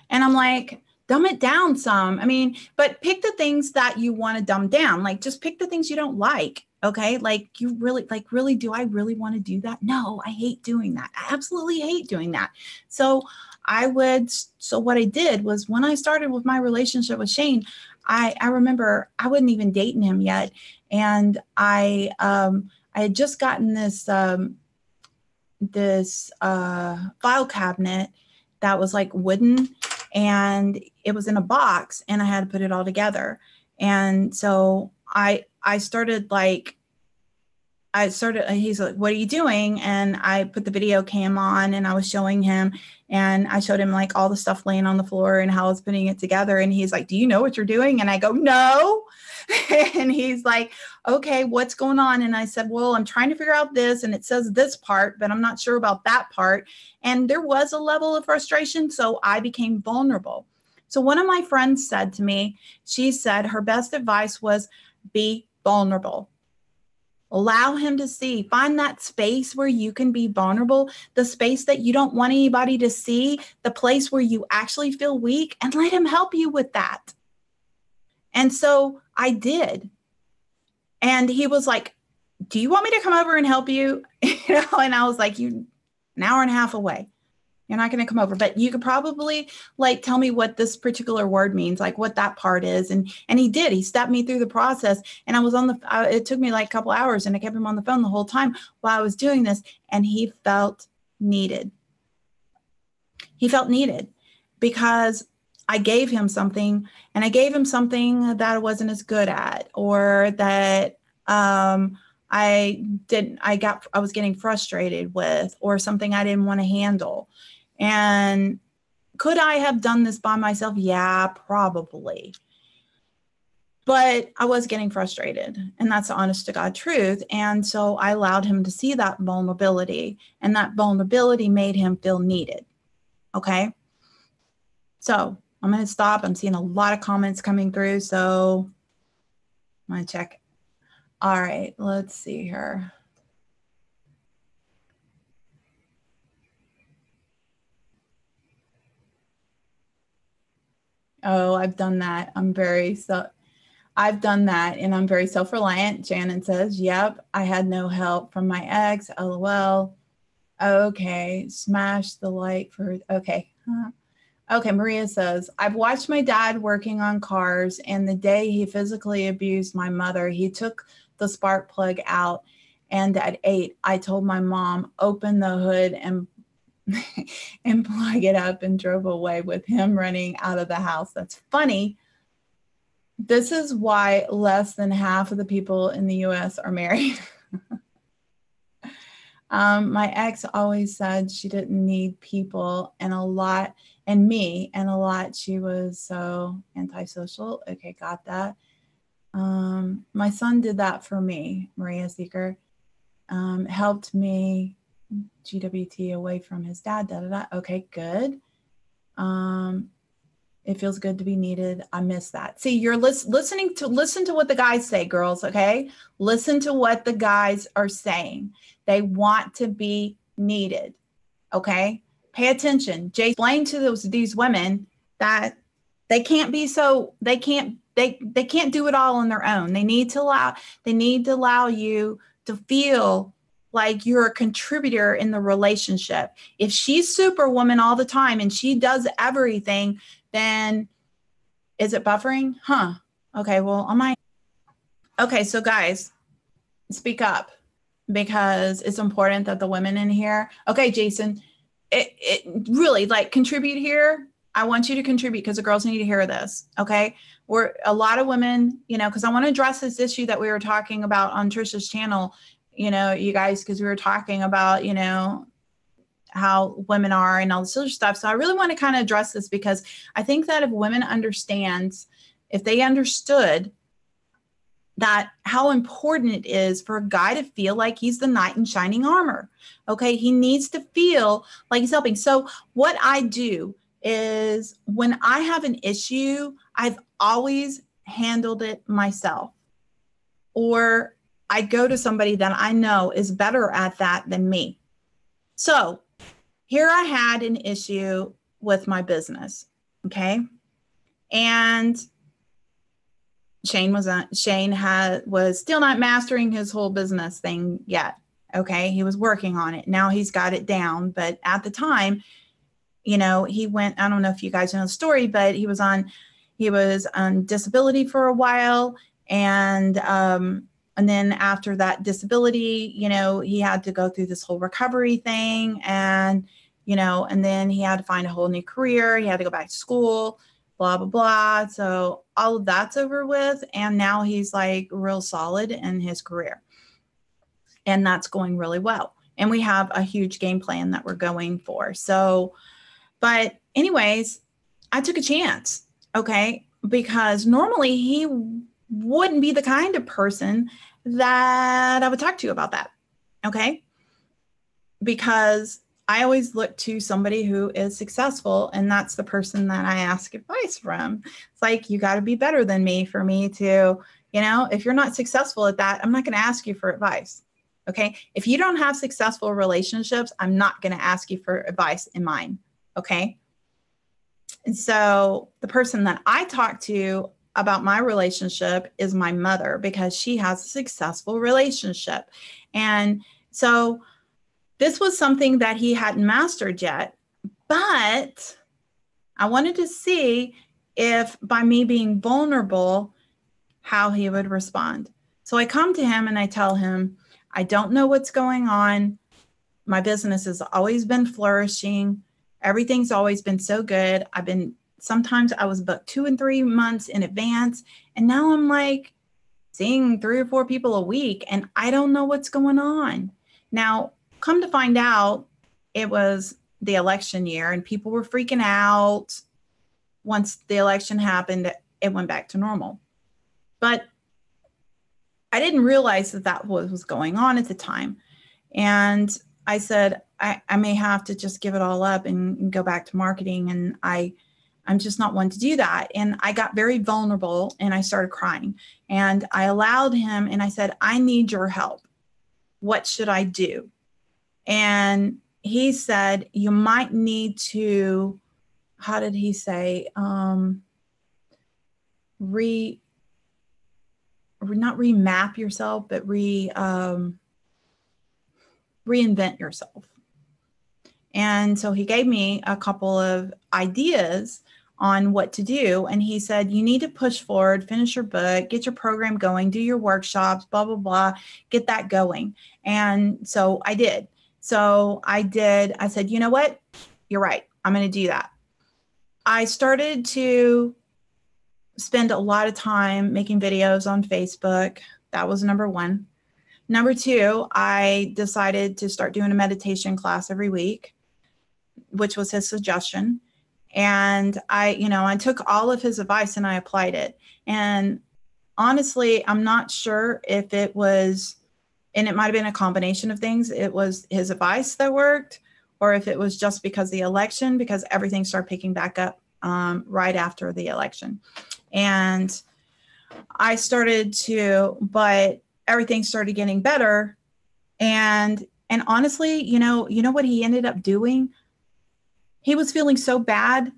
And I'm like, dumb it down some. I mean, but pick the things that you want to dumb down. Just pick the things you don't like. Okay. You really, do I really want to do that? No, I hate doing that. I absolutely hate doing that. So what I did was when I started with my relationship with Shane, I remember I wasn't even dating him yet. And I had just gotten this file cabinet that was like wooden, and it was in a box, and I had to put it all together. And so I started, he's like, what are you doing? And I put the video cam on and I was showing him, and I showed him all the stuff laying on the floor and how I was putting it together. And he's like, do you know what you're doing? And I go, no. And he's like, okay, what's going on? And I said, well, I'm trying to figure out this, and it says this part, but I'm not sure about that part. And there was a level of frustration. So I became vulnerable. So one of my friends said to me, she said her best advice was be vulnerable. Allow him to see, find that space where you can be vulnerable, the space that you don't want anybody to see, the place where you actually feel weak, and let him help you with that. And so I did. And he was like, do you want me to come over and help you? And I was like, you an hour and a half away. You're not going to come over, but you could probably like tell me what this particular word means, like what that part is. And he did. He stepped me through the process, and I was on it took me like a couple hours, and I kept him on the phone the whole time while I was doing this, and he felt needed. He felt needed because I gave him something, and I gave him something that I wasn't as good at, or that I was getting frustrated with, or something I didn't want to handle. And could I have done this by myself? Yeah, probably. But I was getting frustrated, and that's the honest to God truth. And so I allowed him to see that vulnerability, and that vulnerability made him feel needed. Okay. So I'm going to stop. I'm seeing a lot of comments coming through, so I'm going to check. All right, let's see here. Oh, I've done that. I've done that, and I'm very self-reliant. Shannon says, yep, I had no help from my ex. LOL. Okay, smash the like for, okay. Okay, Maria says, I've watched my dad working on cars, and the day he physically abused my mother, he took the spark plug out, and at 8, I told my mom, open the hood and and plug it up, and drove away with him running out of the house. That's funny. This is why less than half of the people in the US are married. My ex always said she didn't need people, and a lot, and me, and a lot. She was so antisocial. Okay, got that. My son did that for me, Maria Seeker. Helped me GWT away from his dad. Da, da, da. Okay, good. It feels good to be needed. I miss that. See, you're listen to what the guys say, girls. Okay, listen to what the guys are saying. They want to be needed. Okay, pay attention. Jay, explain to these women that they can't be so they can't do it all on their own. They need to allow you to feel like you're a contributor in the relationship. If she's superwoman all the time and she does everything, then is it buffering? Huh. Okay, well, okay, so guys, speak up, because it's important that the women in here, okay, Jason, it really, like, contribute here. I want you to contribute, because the girls need to hear this. Okay, we're a lot of women, because I want to address this issue that we were talking about on Trisha's channel, you guys, because we were talking about, how women are and all this other stuff. So I really want to kind of address this, because I think that if they understood that how important it is for a guy to feel like he's the knight in shining armor. Okay, he needs to feel like he's helping. So what I do is, when I have an issue, I've always handled it myself, or I go to somebody that I know is better at that than me. So here I had an issue with my business. Okay. And Shane was still not mastering his whole business thing yet. Okay. He was working on it. Now he's got it down. But at the time, he went, I don't know if you guys know the story, but he was on disability for a while. And then after that disability, he had to go through this whole recovery thing, and then he had to find a whole new career. He had to go back to school, blah, blah, blah. So all of that's over with. And now he's like real solid in his career, and that's going really well. And we have a huge game plan that we're going for. So, but anyways, I took a chance. Okay. Because normally he wouldn't be the kind of person that I would talk to about that. Okay. Because I always look to somebody who is successful, and that's the person that I ask advice from. It's like, you got to be better than me for me to, if you're not successful at that, I'm not going to ask you for advice. Okay. If you don't have successful relationships, I'm not going to ask you for advice in mine. Okay. And so the person that I talk to about my relationship is my mother, because she has a successful relationship. And so this was something that he hadn't mastered yet. But I wanted to see if by me being vulnerable, how he would respond. So I come to him and I tell him, I don't know what's going on. My business has always been flourishing. Everything's always been so good. Sometimes I was booked 2 and 3 months in advance. And now I'm like seeing 3 or 4 people a week and I don't know what's going on. Now, come to find out, it was the election year and people were freaking out. Once the election happened, it went back to normal. But I didn't realize that was going on at the time. And I said, I may have to just give it all up and go back to marketing. And I'm just not one to do that. And I got very vulnerable and I started crying. And I allowed him and I said, I need your help. What should I do? And he said, you might need to, how did he say? Not remap yourself, but reinvent yourself. And so he gave me a couple of ideas on what to do. And he said, you need to push forward, finish your book, get your program going, do your workshops, blah, blah, blah, get that going. And so I did. I said, you know what? You're right. I'm going to do that. I started to spend a lot of time making videos on Facebook. That was number one. Number two, I decided to start doing a meditation class every week, which was his suggestion. And I took all of his advice and I applied it. And honestly, I'm not sure if it was, and it might've been a combination of things. It was his advice that worked, or if it was just because the election, because everything started picking back up right after the election. And I started but everything started getting better. And honestly, you know what he ended up doing? He was feeling so bad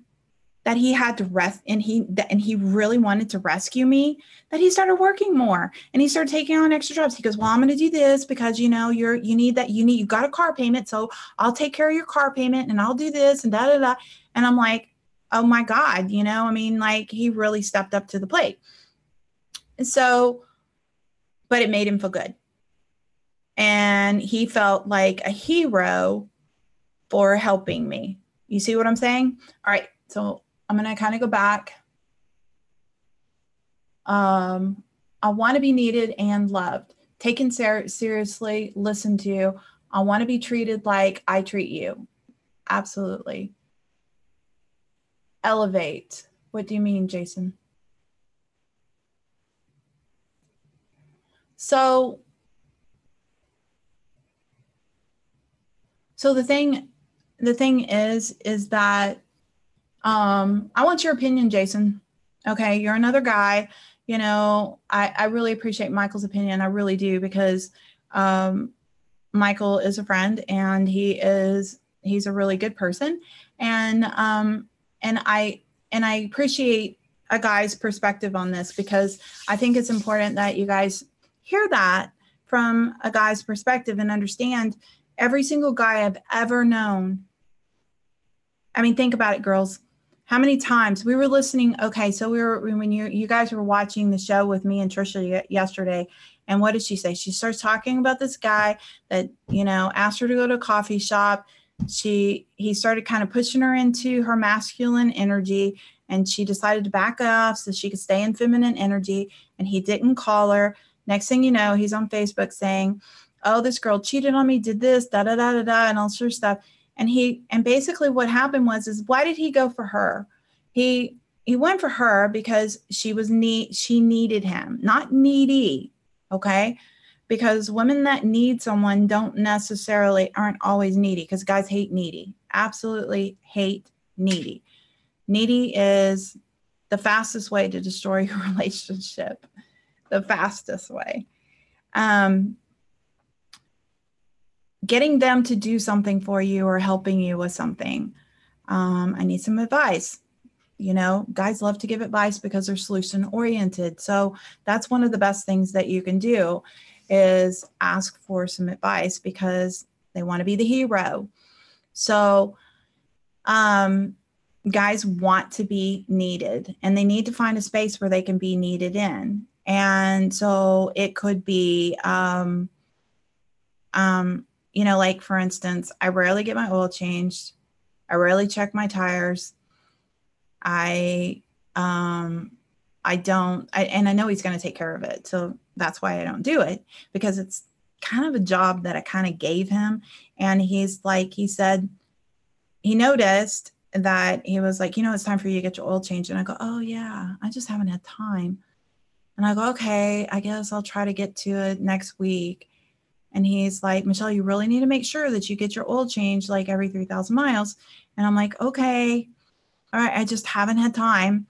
that he had to rest, and he really wanted to rescue me, that he started working more and he started taking on extra jobs. He goes, well, I'm going to do this because, you got a car payment. So I'll take care of your car payment and I'll do this and da, da, da. And I'm like, oh my God, he really stepped up to the plate. And so, but it made him feel good. And he felt like a hero for helping me. You see what I'm saying? All right. So I'm going to kind of go back. I want to be needed and loved, taken seriously, listened to. I want to be treated like I treat you. Absolutely. Elevate. What do you mean, Jason? So the thing is that I want your opinion, Jason. Okay, you're another guy. I really appreciate Michael's opinion. I really do, because Michael is a friend and he's a really good person. And I appreciate a guy's perspective on this, because I think it's important that you guys hear that from a guy's perspective and understand every single guy I've ever known. I mean, think about it, girls. How many times we were listening? Okay, so when you guys were watching the show with me and Trisha yesterday, and what did she say? She starts talking about this guy that asked her to go to a coffee shop. He started kind of pushing her into her masculine energy, and she decided to back off so she could stay in feminine energy. And he didn't call her. Next thing you know, he's on Facebook saying, "Oh, this girl cheated on me, did this, da da da da da," and all sorts of stuff. And basically what happened is why did he go for her? He went for her because she needed him, not needy. Okay. Because women that need someone aren't always needy, because guys hate needy, absolutely hate needy. Needy is the fastest way to destroy your relationship, the fastest way. Getting them to do something for you or helping you with something. I need some advice. Guys love to give advice because they're solution oriented. So that's one of the best things that you can do, is ask for some advice, because they want to be the hero. So Guys want to be needed, and they need to find a space where they can be needed in. And so it could be, like, for instance, I rarely get my oil changed. I rarely check my tires. And I know he's going to take care of it. So that's why I don't do it, because it's kind of a job that I kind of gave him. And he said, he noticed that he was like, it's time for you to get your oil changed. And I go, oh yeah, I just haven't had time. And I go, okay, I guess I'll try to get to it next week. And he's like, Michelle, you really need to make sure that you get your oil changed like every 3,000 miles. And I'm like, okay, all right, I just haven't had time.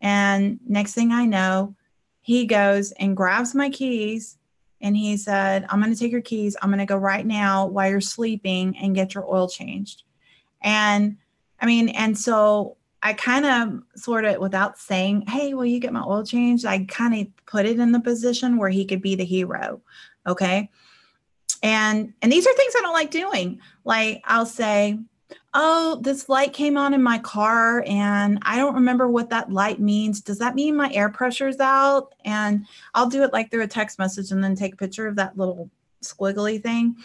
And next thing I know, he goes and grabs my keys and he said, I'm going to take your keys. I'm going to go right now while you're sleeping and get your oil changed. And so I kind of sort of, without saying, hey, will you get my oil changed? I kind of put it in the position where he could be the hero. Okay. And these are things I don't like doing. Like, I'll say, oh, this light came on in my car and I don't remember what that light means. Does that mean my air pressure's out? And I'll do it like through a text message and then take a picture of that little squiggly thing.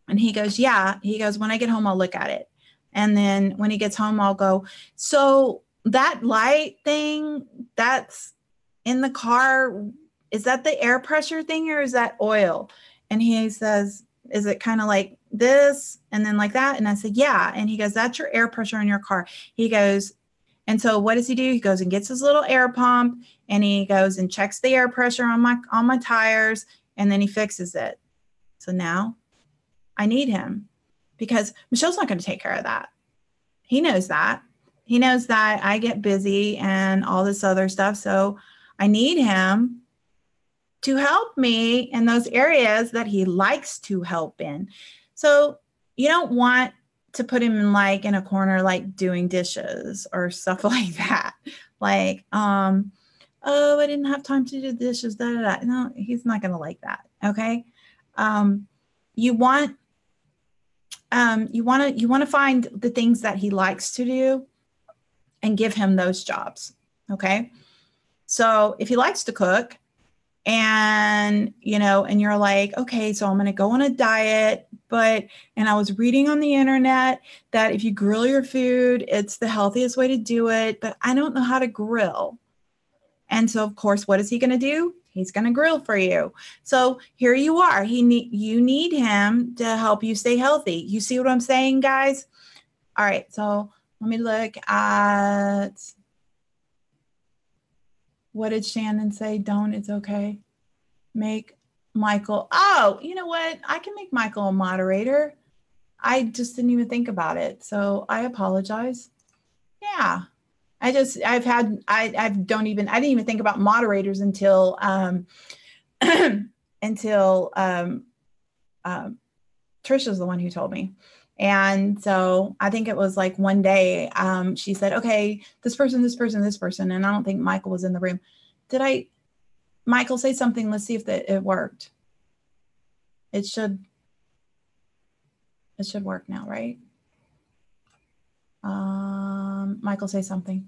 And he goes, yeah. He goes, when I get home, I'll look at it. And then when he gets home, I'll go, so that light thing that's in the car, is that the air pressure thing or is that oil? And he says, is it kind of like this and then like that? And I said, yeah. And he goes, that's your air pressure in your car. He goes, and so what does he do? He goes and gets his little air pump and he goes and checks the air pressure on my tires, and then he fixes it. So now I need him, because Michelle's not going to take care of that. He knows that. He knows that I get busy and all this other stuff. So I need him to help me in those areas that he likes to help in. So you don't want to put him in a corner, like doing dishes or stuff like that. Like, oh, I didn't have time to do dishes. Da, da, da. No, he's not going to like that. Okay. You want to find the things that he likes to do and give him those jobs. Okay. So if he likes to cook, and you're like, okay, so I'm going to go on a diet, and I was reading on the internet that if you grill your food, it's the healthiest way to do it, but I don't know how to grill. And so of course, what is he going to do? He's going to grill for you. So here you are. You need him to help you stay healthy. You see what I'm saying, guys? All right. So let me look at, what did Shannon say? Don't, it's okay. Make Michael. Oh, you know what? I can make Michael a moderator. I just didn't even think about it. So I apologize. Yeah. I didn't even think about moderators until, Trisha's the one who told me. And so I think it was like one day, she said, okay, this person, and I don't think Michael was in the room. Michael, say something. Let's see if it worked. It should work now, right? Michael, say something.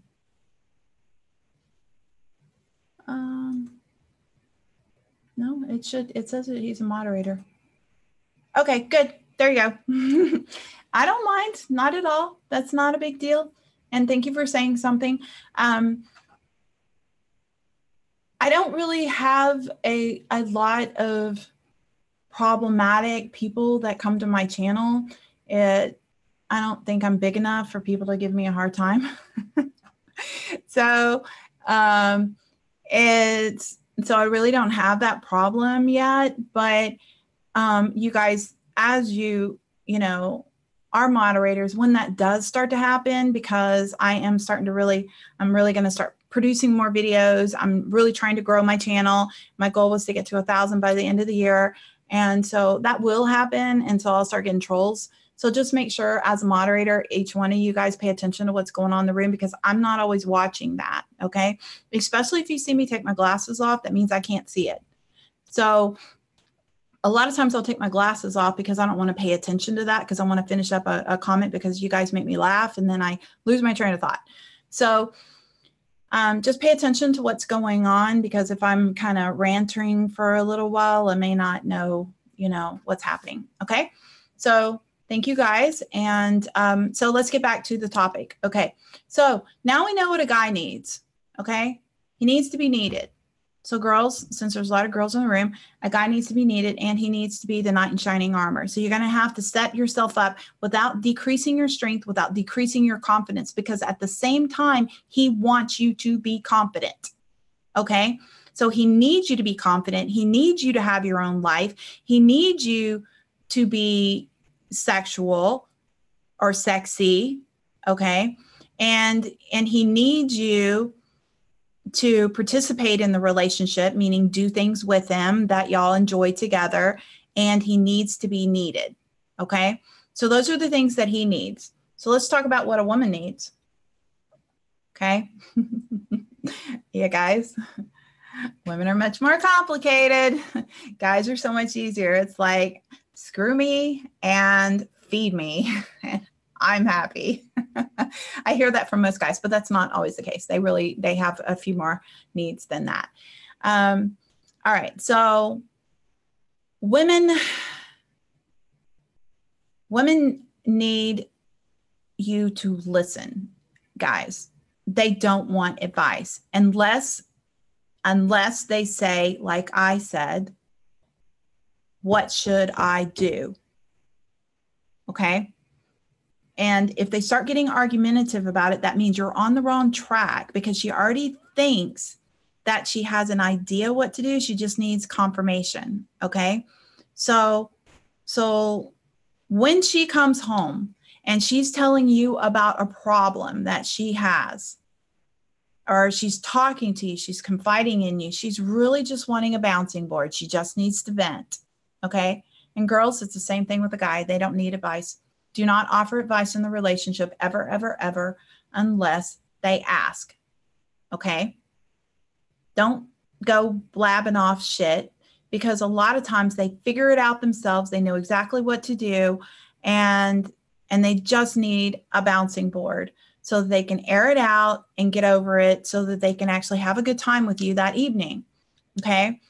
No, it says that he's a moderator. Okay, good. There you go. I don't mind, not at all. That's not a big deal. And thank you for saying something. I don't really have a lot of problematic people that come to my channel. I don't think I'm big enough for people to give me a hard time. So I really don't have that problem yet, but you guys, as you are moderators, when that does start to happen, because I'm really going to start producing more videos. I'm really trying to grow my channel. My goal was to get to 1,000 by the end of the year. And so that will happen. And so I'll start getting trolls. So just make sure, as a moderator, each one of you guys pay attention to what's going on in the room, because I'm not always watching that. Okay. Especially if you see me take my glasses off, that means I can't see it. So A lot of times I'll take my glasses off because I don't want to pay attention to that, because I want to finish up a comment because you guys make me laugh and then I lose my train of thought. So just pay attention to what's going on, because if I'm kind of ranting for a little while, I may not know, what's happening. Okay. So thank you guys. And so let's get back to the topic. Okay. So now we know what a guy needs. Okay. He needs to be needed. So girls, since there's a lot of girls in the room, a guy needs to be needed, and he needs to be the knight in shining armor. So you're going to have to set yourself up without decreasing your strength, without decreasing your confidence, because at the same time, he wants you to be confident. Okay. So he needs you to be confident. He needs you to have your own life. He needs you to be sexual or sexy. Okay. And he needs you to participate in the relationship, meaning do things with him that y'all enjoy together, and he needs to be needed. Okay. So those are the things that he needs. So let's talk about what a woman needs. Okay. Yeah, guys, women are much more complicated. Guys are so much easier. It's like, screw me and feed me. I'm happy. I hear that from most guys, but that's not always the case. They have a few more needs than that. All right. So women need you to listen, guys. They don't want advice unless they say, like I said, what should I do? Okay. And if they start getting argumentative about it, that means you're on the wrong track, because she already thinks that she has an idea what to do. She just needs confirmation. Okay. So when she comes home and she's telling you about a problem that she has, or she's talking to you, she's confiding in you, she's really just wanting a bouncing board. She just needs to vent. Okay. And girls, it's the same thing with a guy. They don't need advice. Do not offer advice in the relationship ever, ever, ever, unless they ask. Okay. Don't go blabbing off shit, because a lot of times they figure it out themselves. They know exactly what to do, and they just need a bouncing board so that they can air it out and get over it, so that they can actually have a good time with you that evening. Okay.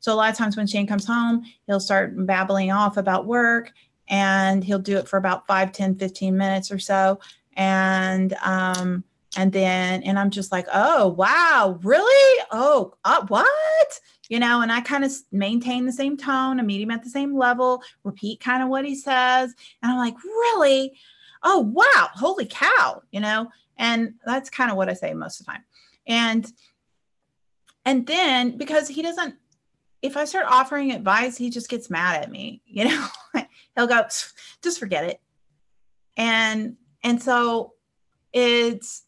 So a lot of times when Shane comes home, he'll start babbling off about work, and he'll do it for about 5, 10, 15 minutes or so. And I'm just like, oh, wow, really? Oh, what? And I kind of maintain the same tone. I meet him at the same level, repeat kind of what he says. And I'm like, really? Oh, wow. Holy cow. And that's kind of what I say most of the time. And then, because he doesn't, if I start offering advice, he just gets mad at me, he'll go, just forget it. And so it's,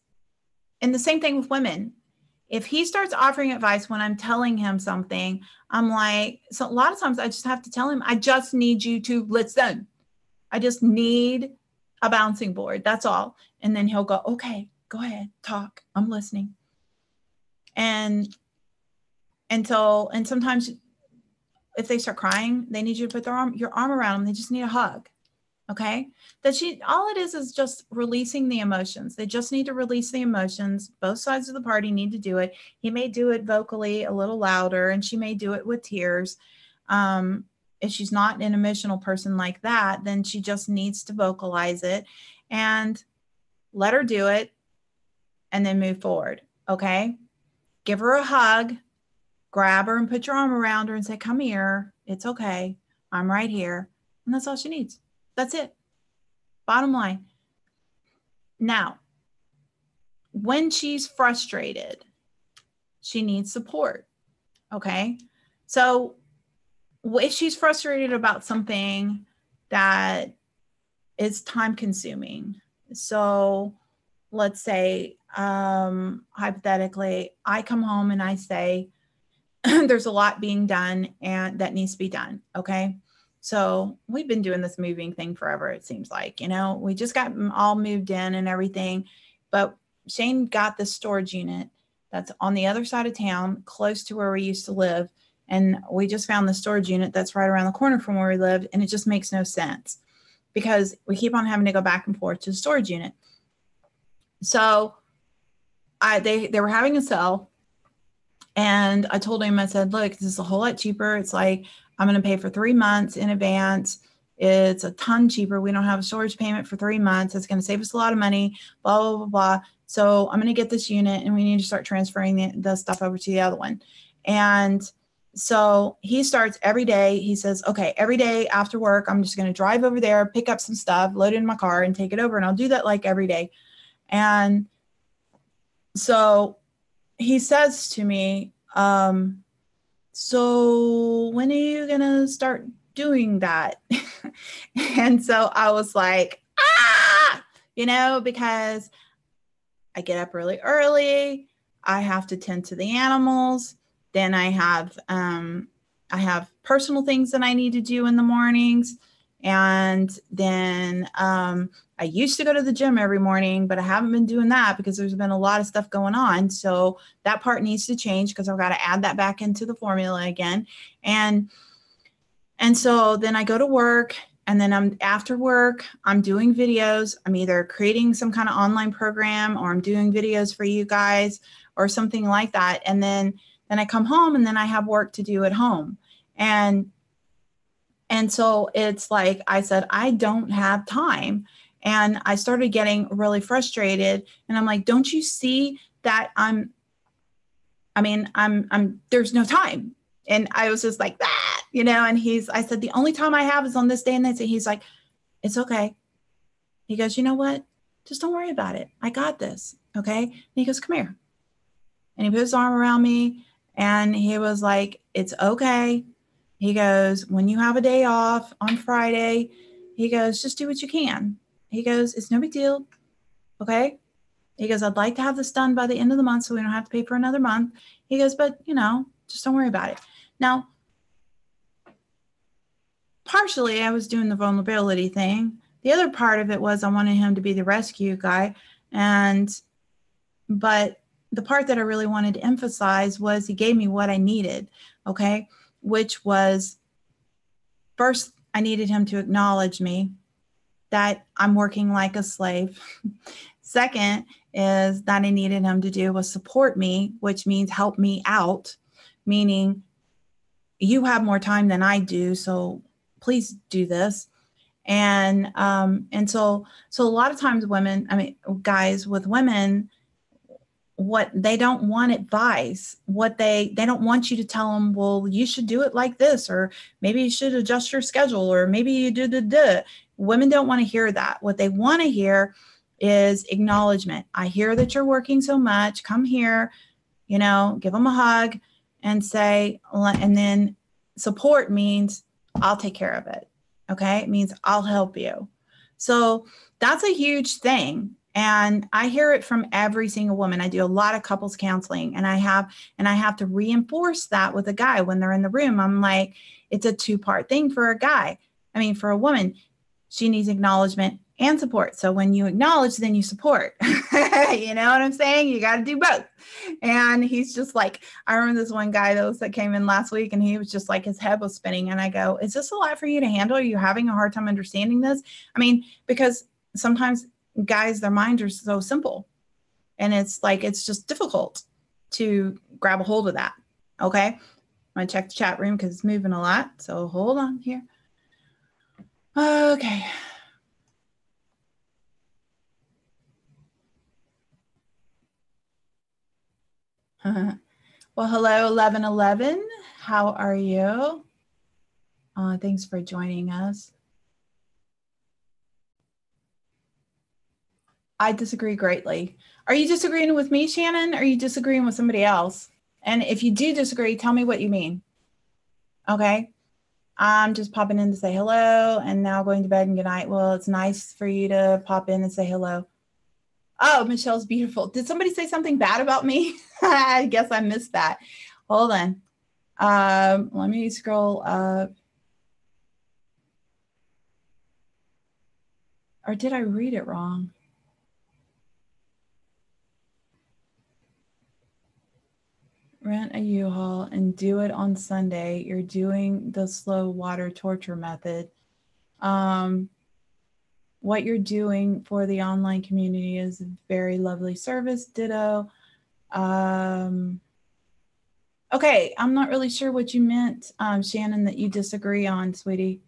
and the same thing with women. If he starts offering advice when I'm telling him something, I'm like, so a lot of times I just have to tell him, I just need you to listen. I just need a bouncing board. That's all. And then he'll go, okay, go ahead, talk. I'm listening. And sometimes if they start crying, they need you to put your arm around them. They just need a hug. Okay. All it is just releasing the emotions. They just need to release the emotions. Both sides of the party need to do it. He may do it vocally a little louder, and she may do it with tears. If she's not an emotional person like that, then she just needs to vocalize it and let her do it, and then move forward. Okay. Give her a hug. Grab her and put your arm around her and say, come here. It's okay. I'm right here. And that's all she needs. That's it. Bottom line. Now, when she's frustrated, she needs support. Okay. So if she's frustrated about something that is time consuming, so let's say, hypothetically, I come home and I say, there's a lot being done and that needs to be done. Okay. So we've been doing this moving thing forever. It seems like, we just got all moved in and everything, but Shane got this storage unit that's on the other side of town, close to where we used to live. And we just found the storage unit that's right around the corner from where we lived. And it just makes no sense because we keep on having to go back and forth to the storage unit. So they were having a sale. And I told him, I said, look, this is a whole lot cheaper. It's like, I'm going to pay for 3 months in advance. It's a ton cheaper. We don't have a storage payment for 3 months. It's going to save us a lot of money, blah, blah, blah, blah. So I'm going to get this unit and we need to start transferring the stuff over to the other one. And so he starts every day. He says, okay, every day after work, I'm just going to drive over there, pick up some stuff, load it in my car and take it over. And I'll do that like every day. And so he says to me, so when are you going to start doing that? And so I was like, because I get up really early. I have to tend to the animals. Then I have personal things that I need to do in the mornings. And then I used to go to the gym every morning, but I haven't been doing that because there's been a lot of stuff going on. So that part needs to change because I've got to add that back into the formula again. And so then I go to work, and then after work, I'm doing videos. I'm either creating some kind of online program or I'm doing videos for you guys or something like that. And then I come home and then I have work to do at home. And so it's like I said, I don't have time. And I started getting really frustrated. And I'm like, don't you see that there's no time. And I was just like that, and I said, the only time I have is on this day and this. And he's like, it's okay. He goes, you know what? Just don't worry about it. I got this. Okay. And he goes, come here. And he put his arm around me and he was like, it's okay. He goes, when you have a day off on Friday, he goes, just do what you can. He goes, it's no big deal. Okay. He goes, I'd like to have this done by the end of the month so we don't have to pay for another month. He goes, but just don't worry about it. Now, partially I was doing the vulnerability thing. The other part of it was I wanted him to be the rescue guy. But the part that I really wanted to emphasize was he gave me what I needed. Okay. Which was, first, I needed him to acknowledge me, that I'm working like a slave. Second is that I needed him to do was support me, which means help me out, meaning you have more time than I do, so please do this. And so a lot of times guys with women, what they don't want advice, what they don't want you to tell them, well, you should do it like this, or maybe you should adjust your schedule, or maybe you do. Women don't want to hear that. What they want to hear is acknowledgement. I hear that you're working so much. Come here, give them a hug and say, and then support means I'll take care of it. Okay. It means I'll help you. So that's a huge thing. And I hear it from every single woman. I do a lot of couples counseling, and I have to reinforce that with a guy when they're in the room. I'm like, it's a 2-part thing for a guy. For a woman, she needs acknowledgement and support. So when you acknowledge, then you support. You know what I'm saying? You got to do both. And he's just like, I remember this one guy that came in last week, and he was just like, his head was spinning. And I go, is this a lot for you to handle? Are you having a hard time understanding this? Because sometimes guys, their minds are so simple, and it's just difficult to grab a hold of that. Okay. I'm going to check the chat room because it's moving a lot. So hold on here. Okay. Well, hello, 1111. How are you? Thanks for joining us. I disagree greatly. Are you disagreeing with me, Shannon? Or are you disagreeing with somebody else? And if you do disagree, tell me what you mean. Okay. I'm just popping in to say hello and now going to bed and good night. Well, it's nice for you to pop in and say hello. Oh, Michelle's beautiful. Did somebody say something bad about me? I guess I missed that. Hold on. Let me scroll up. Or did I read it wrong? rent a U-Haul and do it on Sunday. You're doing the slow water torture method. What you're doing for the online community is a very lovely service. Ditto. Okay, I'm not really sure what you meant, Shannon, that you disagree on, sweetie.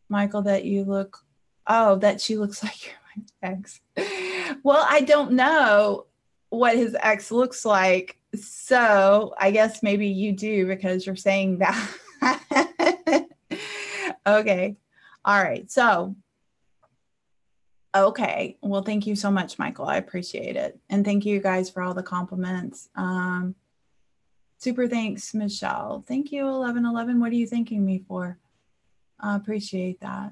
Michael, that you look, oh, that she looks like you're my ex. Well, I don't know what his ex looks like. So I guess maybe you do because you're saying that. Okay. All right. So, okay. Well, thank you so much, Michael. I appreciate it. And thank you guys for all the compliments. Super thanks, Michelle. Thank you, 1111. What are you thanking me for? I appreciate that.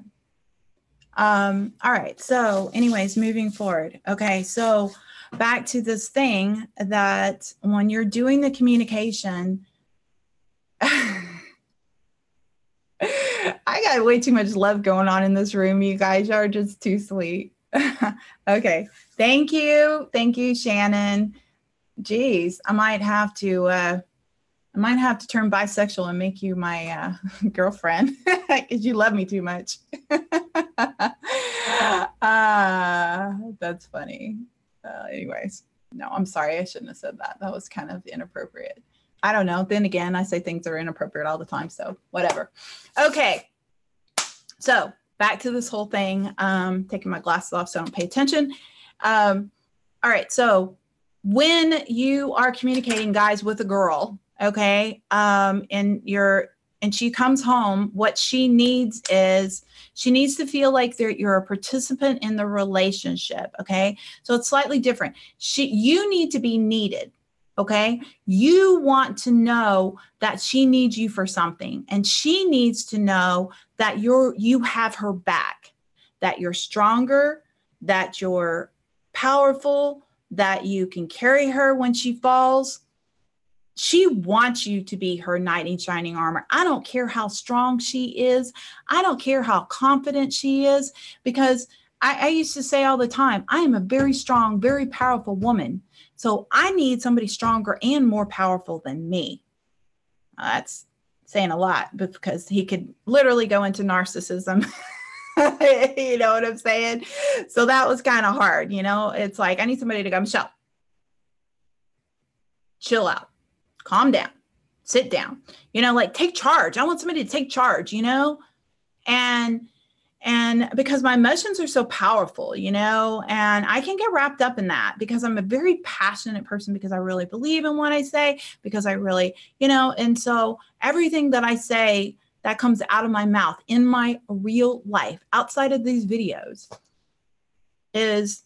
All right. So anyways, moving forward. Okay. So back to this thing that when you're doing the communication, I got way too much love going on in this room. You guys are just too sweet. Okay. Thank you. Thank you, Shannon. Geez, I might have to turn bisexual and make you my girlfriend because you love me too much. That's funny. Anyways, no, I'm sorry. I shouldn't have said that. That was kind of inappropriate. I don't know. Then again, I say things are inappropriate all the time. So whatever. Okay. So back to this whole thing. Taking my glasses off so I don't pay attention. All right. So when you are communicating, guys, with a girl, okay, and she comes home, what she needs is she needs to feel like you're a participant in the relationship. Okay. So it's slightly different. You need to be needed. Okay. You want to know that she needs you for something, and she needs to know that you have her back, that you're stronger, that you're powerful, that you can carry her when she falls. She wants you to be her knight in shining armor. I don't care how strong she is. I don't care how confident she is, because I used to say all the time, I am a very strong, very powerful woman. So I need somebody stronger and more powerful than me. That's saying a lot, but because he could literally go into narcissism. You know what I'm saying? So that was kind of hard. It's like, I need somebody to go, Michelle, chill out. Calm down, sit down, like take charge. I want somebody to take charge, and because my emotions are so powerful, and I can get wrapped up in that because I'm a very passionate person, because I really believe in what I say, because I really, and so everything that I say that comes out of my mouth in my real life outside of these videos is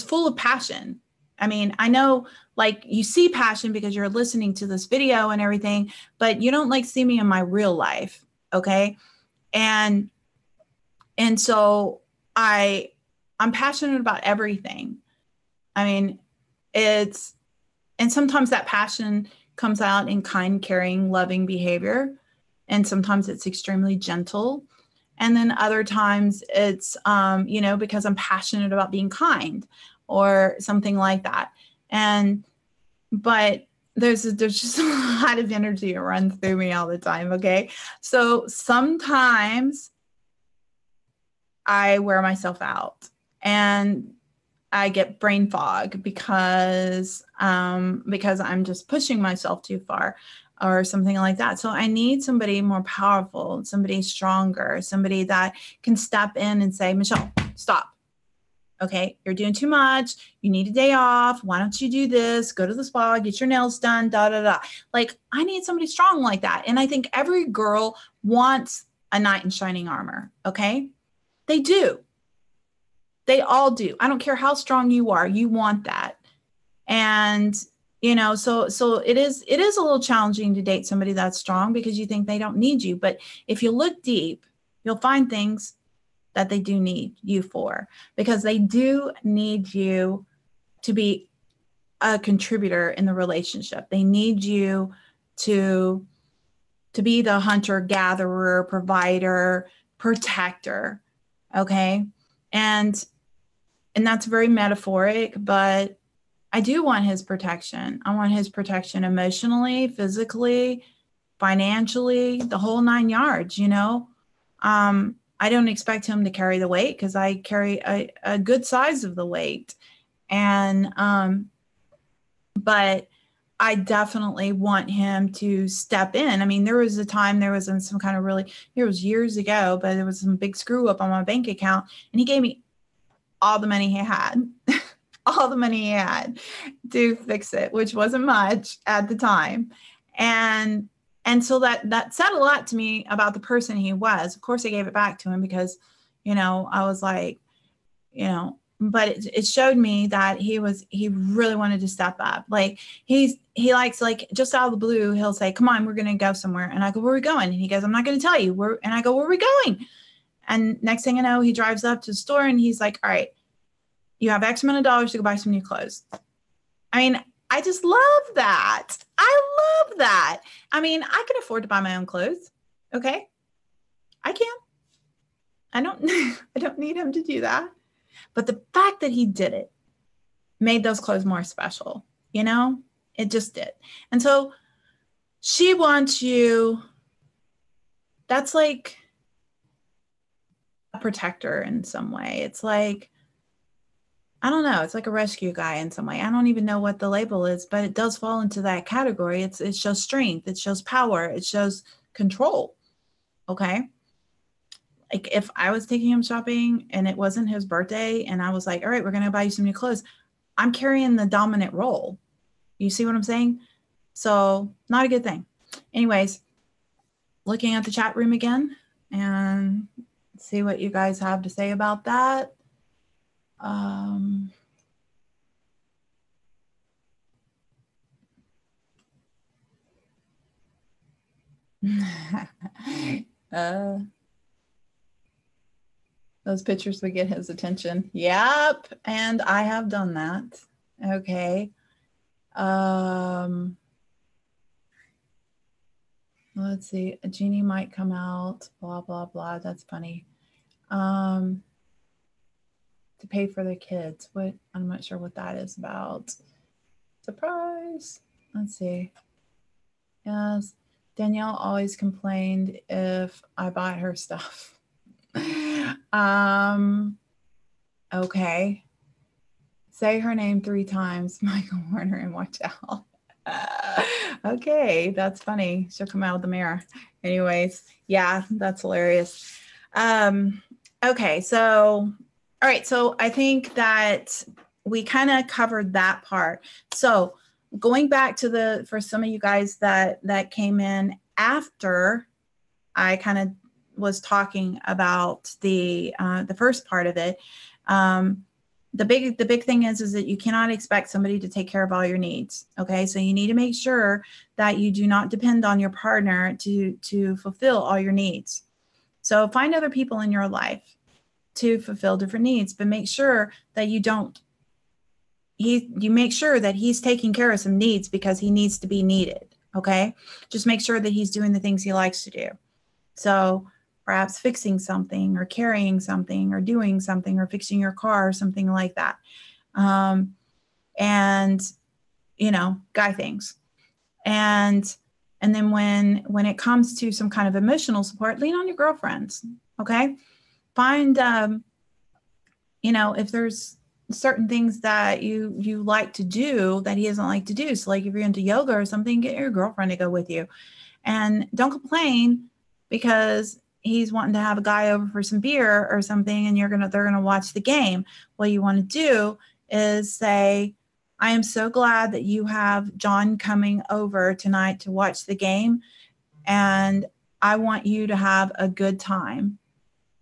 full of passion. I mean, I know like you see passion because you're listening to this video and everything, but you don't like see me in my real life. Okay. And so I'm passionate about everything. I mean, and sometimes that passion comes out in kind, caring, loving behavior. And sometimes it's extremely gentle. And then other times it's, because I'm passionate about being kind or something like that. But there's just a lot of energy that runs through me all the time. Okay. So sometimes I wear myself out and I get brain fog because I'm just pushing myself too far or something like that. So I need somebody more powerful, somebody stronger, somebody that can step in and say, Michelle, stop. Okay, you're doing too much. You need a day off. Why don't you do this? Go to the spa, get your nails done, da, da, da. Like, I need somebody strong like that. And I think every girl wants a knight in shining armor. Okay, they do. They all do. I don't care how strong you are. You want that. And, so it is a little challenging to date somebody that's strong because you think they don't need you. But if you look deep, you'll find things that they do need you for, because they do need you to be a contributor in the relationship. They need you to be the hunter, gatherer, provider, protector. Okay. And that's very metaphoric, but I do want his protection. I want his protection emotionally, physically, financially, the whole 9 yards, you know. I don't expect him to carry the weight because I carry a good size of the weight. And, but I definitely want him to step in. I mean, there was a time there was in some kind of really, it was years ago, but there was some big screw up on my bank account and he gave me all the money he had, all the money he had to fix it, which wasn't much at the time. And so that said a lot to me about the person he was. Of course, I gave it back to him because, you know, I was like, you know, but it showed me that he really wanted to step up. Like he likes, like, just out of the blue, he'll say, come on, we're going to go somewhere. And I go, where are we going? And he goes, I'm not going to tell you. And I go, where are we going? And next thing I know, he drives up to the store and he's like, all right, you have X amount of dollars to go buy some new clothes. I mean, I just love that. I love that. I mean, I can afford to buy my own clothes. Okay. I can. I don't need him to do that. But the fact that he did it made those clothes more special. You know, it just did. And so she wants you. That's like a protector in some way. It's like, I don't know. It's like a rescue guy in some way. I don't even know what the label is, but it does fall into that category. It shows strength. It shows power. It shows control. Okay. Like if I was taking him shopping and it wasn't his birthday and I was like, all right, we're going to buy you some new clothes, I'm carrying the dominant role. You see what I'm saying? So not a good thing. Anyways, looking at the chat room again and see what you guys have to say about that. Those pictures would get his attention. Yep. And I have done that. Okay. Let's see. A genie might come out, blah, blah, blah. That's funny. To pay for the kids. What? I'm not sure what that is about. Surprise. Let's see. Yes. Danielle always complained if I bought her stuff. Okay. Say her name 3 times, Michael Warner, and watch out. Okay, that's funny. She'll come out of the mirror. Anyways, yeah, that's hilarious. Okay, so, all right, so I think that we kind of covered that part. So going back to for some of you guys that came in after I kind of was talking about the first part of it. The big thing is that you cannot expect somebody to take care of all your needs. Okay. So you need to make sure that you do not depend on your partner to fulfill all your needs. So find other people in your life to fulfill different needs, but make sure that you make sure that he's taking care of some needs because he needs to be needed. Okay. Just make sure that he's doing the things he likes to do. So perhaps fixing something or carrying something or doing something or fixing your car or something like that. And, you know, guy things. And then when it comes to some kind of emotional support, lean on your girlfriends. Okay. Find, you know, if there's certain things that you like to do that he doesn't like to do. So like if you're into yoga or something, get your girlfriend to go with you and don't complain because he's wanting to have a guy over for some beer or something and they're going to watch the game. What you want to do is say, I am so glad that you have John coming over tonight to watch the game. And I want you to have a good time.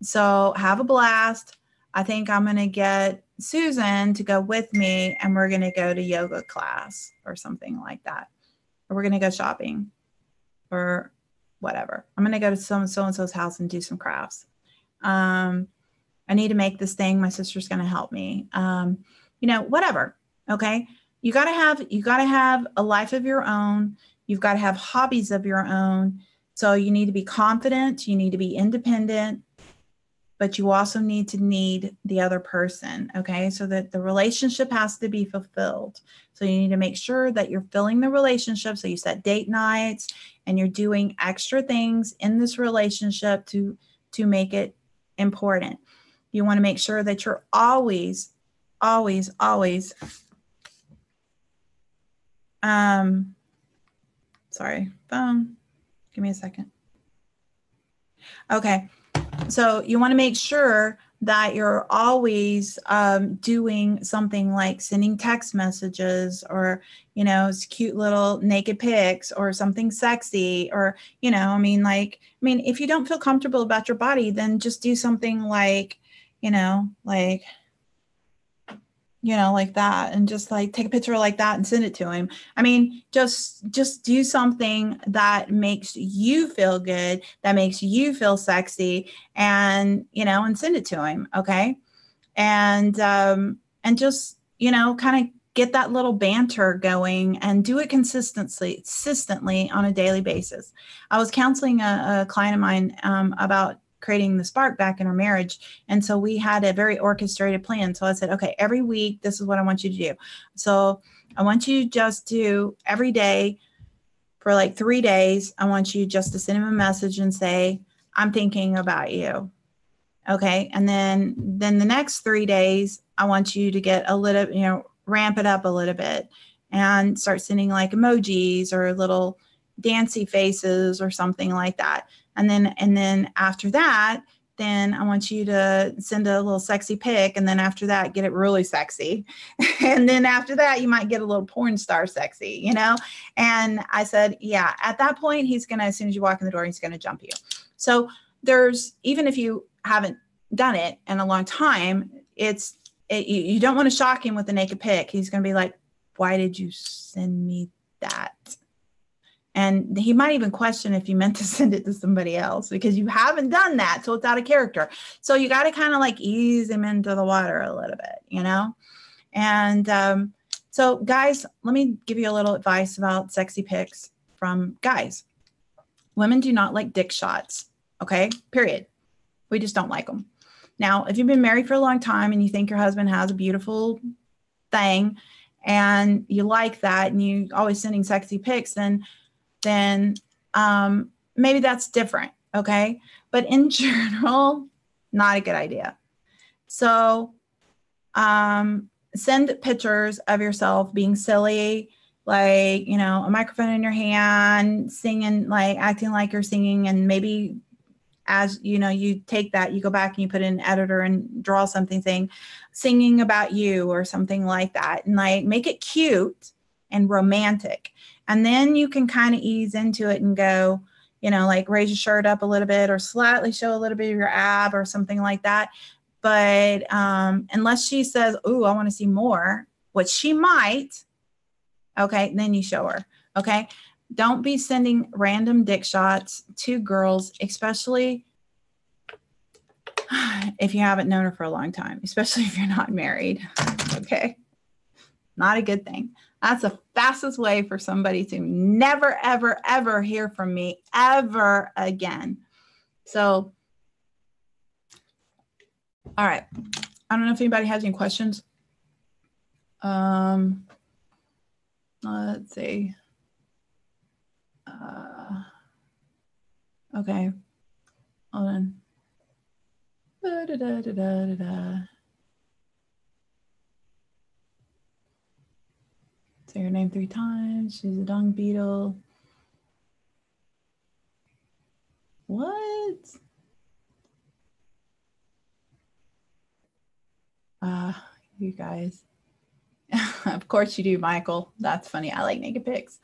So have a blast. I think I'm going to get Susan to go with me and we're going to go to yoga class or something like that. Or we're going to go shopping or whatever. I'm going to go to so-and-so's house and do some crafts. I need to make this thing. My sister's going to help me. You know, whatever. Okay. You got to have a life of your own. You've got to have hobbies of your own. So you need to be confident. You need to be independent. but you also need the other person. Okay. So that the relationship has to be fulfilled. So you need to make sure that you're filling the relationship. So you set date nights and you're doing extra things in this relationship to make it important. You want to make sure that you're always sorry, phone. Give me a second. Okay. So you want to make sure that you're always doing something like sending text messages or, cute little naked pics or something sexy or, if you don't feel comfortable about your body, then just do something like that, and just like take a picture like that and send it to him. Just do something that makes you feel good, that makes you feel sexy, and send it to him. Okay. And just, kind of get that little banter going and do it consistently on a daily basis. I was counseling a client of mine about creating the spark back in our marriage. And so we had a very orchestrated plan. So I said, okay, every week, this is what I want you to do. So I want you to just do every day for like 3 days. I want you just to send him a message and say, I'm thinking about you. Okay. And then the next 3 days, I want you to get a little, ramp it up a little bit and start sending like emojis or little dancy faces or something like that. And then after that, then I want you to send a little sexy pic. And then after that, get it really sexy. And then after that, you might get a little porn star sexy, And I said, yeah, at that point, he's going to, as soon as you walk in the door, he's going to jump you. So even if you haven't done it in a long time, you don't want to shock him with a naked pic. He's going to be like, why did you send me that? And he might even question if you meant to send it to somebody else because you haven't done that. So it's out of character. So you got to kind of like ease him into the water a little bit, And so guys, let me give you a little advice about sexy pics from guys. Women do not like dick shots. Okay. Period. We just don't like them. Now, if you've been married for a long time and you think your husband has a beautiful thing and you like that and you always sending sexy pics, then maybe that's different. Okay. But in general, not a good idea. So, send pictures of yourself being silly, like, a microphone in your hand, singing, like acting like you're singing. And maybe as you take that, you go back and you put in an editor and draw something saying, singing about you or something like that. And like, make it cute and romantic. And then you can kind of ease into it and go, like raise your shirt up a little bit or slightly show a little bit of your ab or something like that. But unless she says, "Ooh, I want to see more," which she might, okay, then you show her. Okay. Don't be sending random dick shots to girls, especially if you haven't known her for a long time, especially if you're not married. Okay. Not a good thing. That's the fastest way for somebody to never, ever, ever hear from me ever again. So, all right. I don't know if anybody has any questions. Let's see. Okay. Hold on. Say her name 3 times. She's a dung beetle. What? You guys. Of course you do, Michael. That's funny. I like naked pics.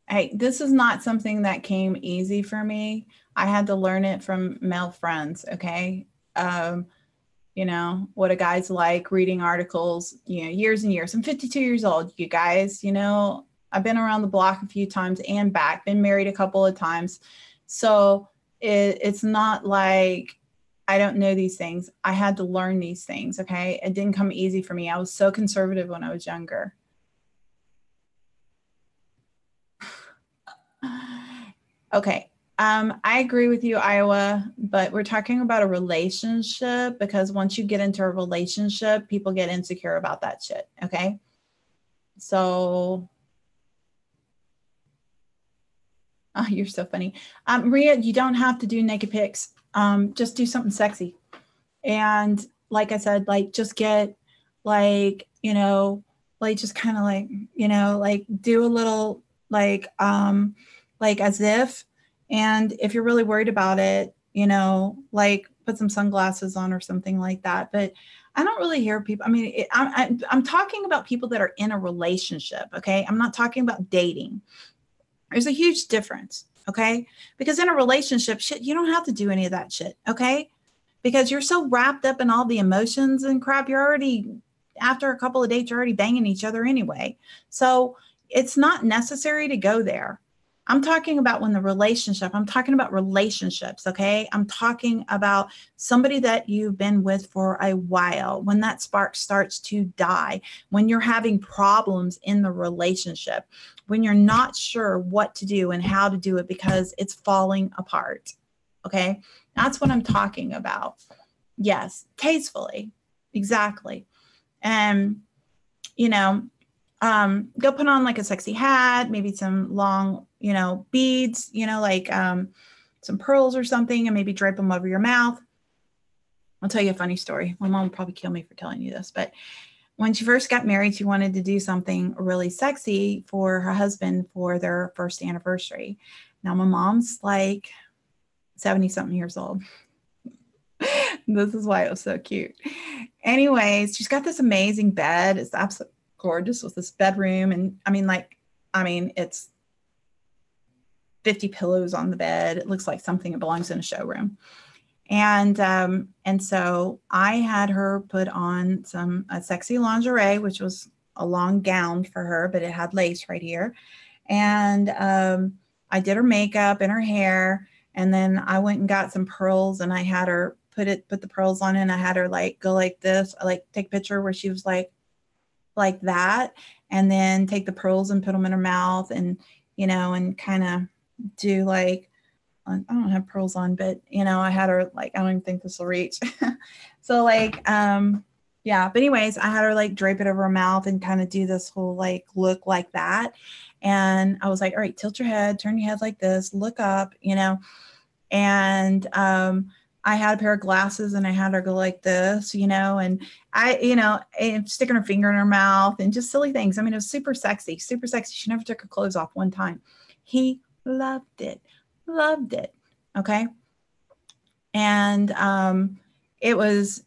Hey, this is not something that came easy for me. I had to learn it from male friends. Okay. What a guy's like, reading articles, years and years. I'm 52 years old, you guys, I've been around the block a few times and back, been married a couple of times. So it's not like I don't know these things. I had to learn these things. Okay. It didn't come easy for me. I was so conservative when I was younger. Okay. I agree with you, Iowa, but we're talking about a relationship, because once you get into a relationship, people get insecure about that shit. Okay. So, oh, you're so funny. Maria, you don't have to do naked pics. Just do something sexy. And like I said, like, just get like, like, just kind of like, like, do a little like as if, and if you're really worried about it, like, put some sunglasses on or something like that. But I don't really hear people. I mean, I'm talking about people that are in a relationship. Okay. I'm not talking about dating. There's a huge difference. Okay. Because in a relationship, shit, you don't have to do any of that shit. Okay. Because you're so wrapped up in all the emotions and crap. You're already, after a couple of dates, you're already banging each other anyway. So it's not necessary to go there. I'm talking about I'm talking about relationships. Okay. I'm talking about somebody that you've been with for a while, when that spark starts to die, when you're having problems in the relationship, when you're not sure what to do and how to do it because it's falling apart. Okay. That's what I'm talking about. Yes. Tastefully. Exactly. And, go put on like a sexy hat, maybe some long, beads, like some pearls or something, and maybe drape them over your mouth. I'll tell you a funny story. My mom will probably kill me for telling you this, but when she first got married, she wanted to do something really sexy for her husband for their first anniversary. Now, my mom's like 70 something years old. This is why it was so cute. Anyways, she's got this amazing bed. It's absolutely gorgeous with this bedroom. And I mean, it's 50 pillows on the bed. It looks like something that belongs in a showroom. And so I had her put on a sexy lingerie, which was a long gown for her, but it had lace right here. And I did her makeup and her hair. And then I went and got some pearls, and I had her put the pearls on, and I had her like go like this. I like take a picture where she was like that, and then take the pearls and put them in her mouth, and and kind of do like, I don't have pearls on, but I had her like, I don't even think this will reach. So like, yeah, but anyways, I had her like drape it over her mouth and kind of do this whole like look like that. And I was like, all right, tilt your head, turn your head like this, look up, and I had a pair of glasses, and I had her go like this, and and sticking her finger in her mouth and just silly things. I mean, it was super sexy, super sexy. She never took her clothes off one time. He loved it. Okay. And it was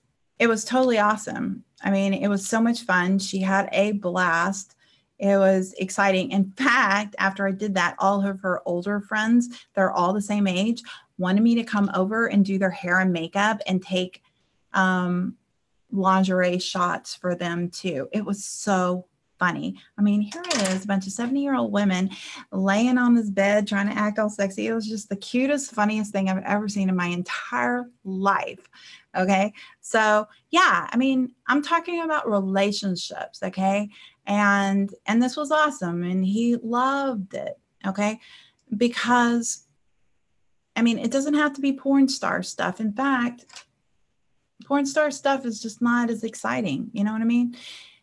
totally awesome. I mean, it was so much fun. She had a blast. It was exciting. In fact, after I did that, all of her older friends, they're all the same age, wanted me to come over and do their hair and makeup and take lingerie shots for them too. It was so funny. I mean, here it is, a bunch of 70-year-old women laying on this bed trying to act all sexy. It was just the cutest, funniest thing I've ever seen in my entire life. Okay. So yeah, I mean, I'm talking about relationships. Okay. And this was awesome. And he loved it. Okay. Because I mean, it doesn't have to be porn star stuff. In fact, porn star stuff is just not as exciting. You know what I mean?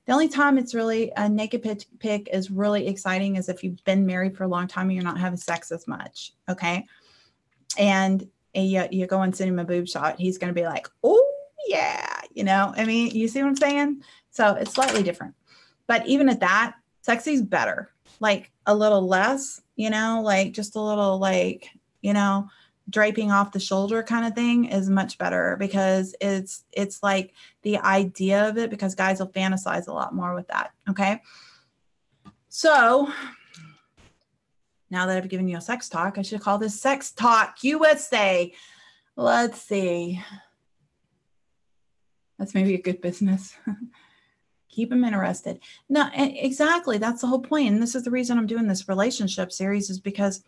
The only time it's really a naked pic is really exciting is if you've been married for a long time and you're not having sex as much. Okay. And you go and send him a boob shot. He's going to be like, oh yeah. I mean, you see what I'm saying? So it's slightly different, but even at that, sexy's better, like a little less, like just a little, like, draping off the shoulder kind of thing is much better, because it's like the idea of it, because guys will fantasize a lot more with that. Okay. So now that I've given you a sex talk, I should call this Sex Talk USA. Let's see. That's maybe a good business. Keep them interested. No, exactly. That's the whole point. And this is the reason I'm doing this relationship series, is because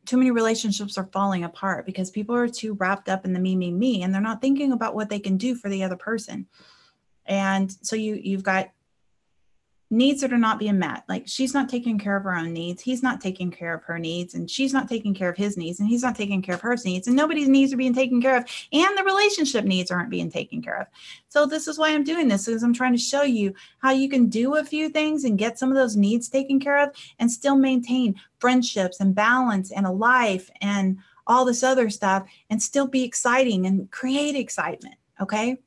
too many relationships are falling apart because people are too wrapped up in the me, and they're not thinking about what they can do for the other person. And so you've got needs that are not being met. Like she's not taking care of her own needs. He's not taking care of her needs, and she's not taking care of his needs, and he's not taking care of her needs, and nobody's needs are being taken care of, and the relationship needs aren't being taken care of. So this is why I'm doing this, is I'm trying to show you how you can do a few things and get some of those needs taken care of and still maintain friendships and balance and a life and all this other stuff and still be exciting and create excitement. Okay.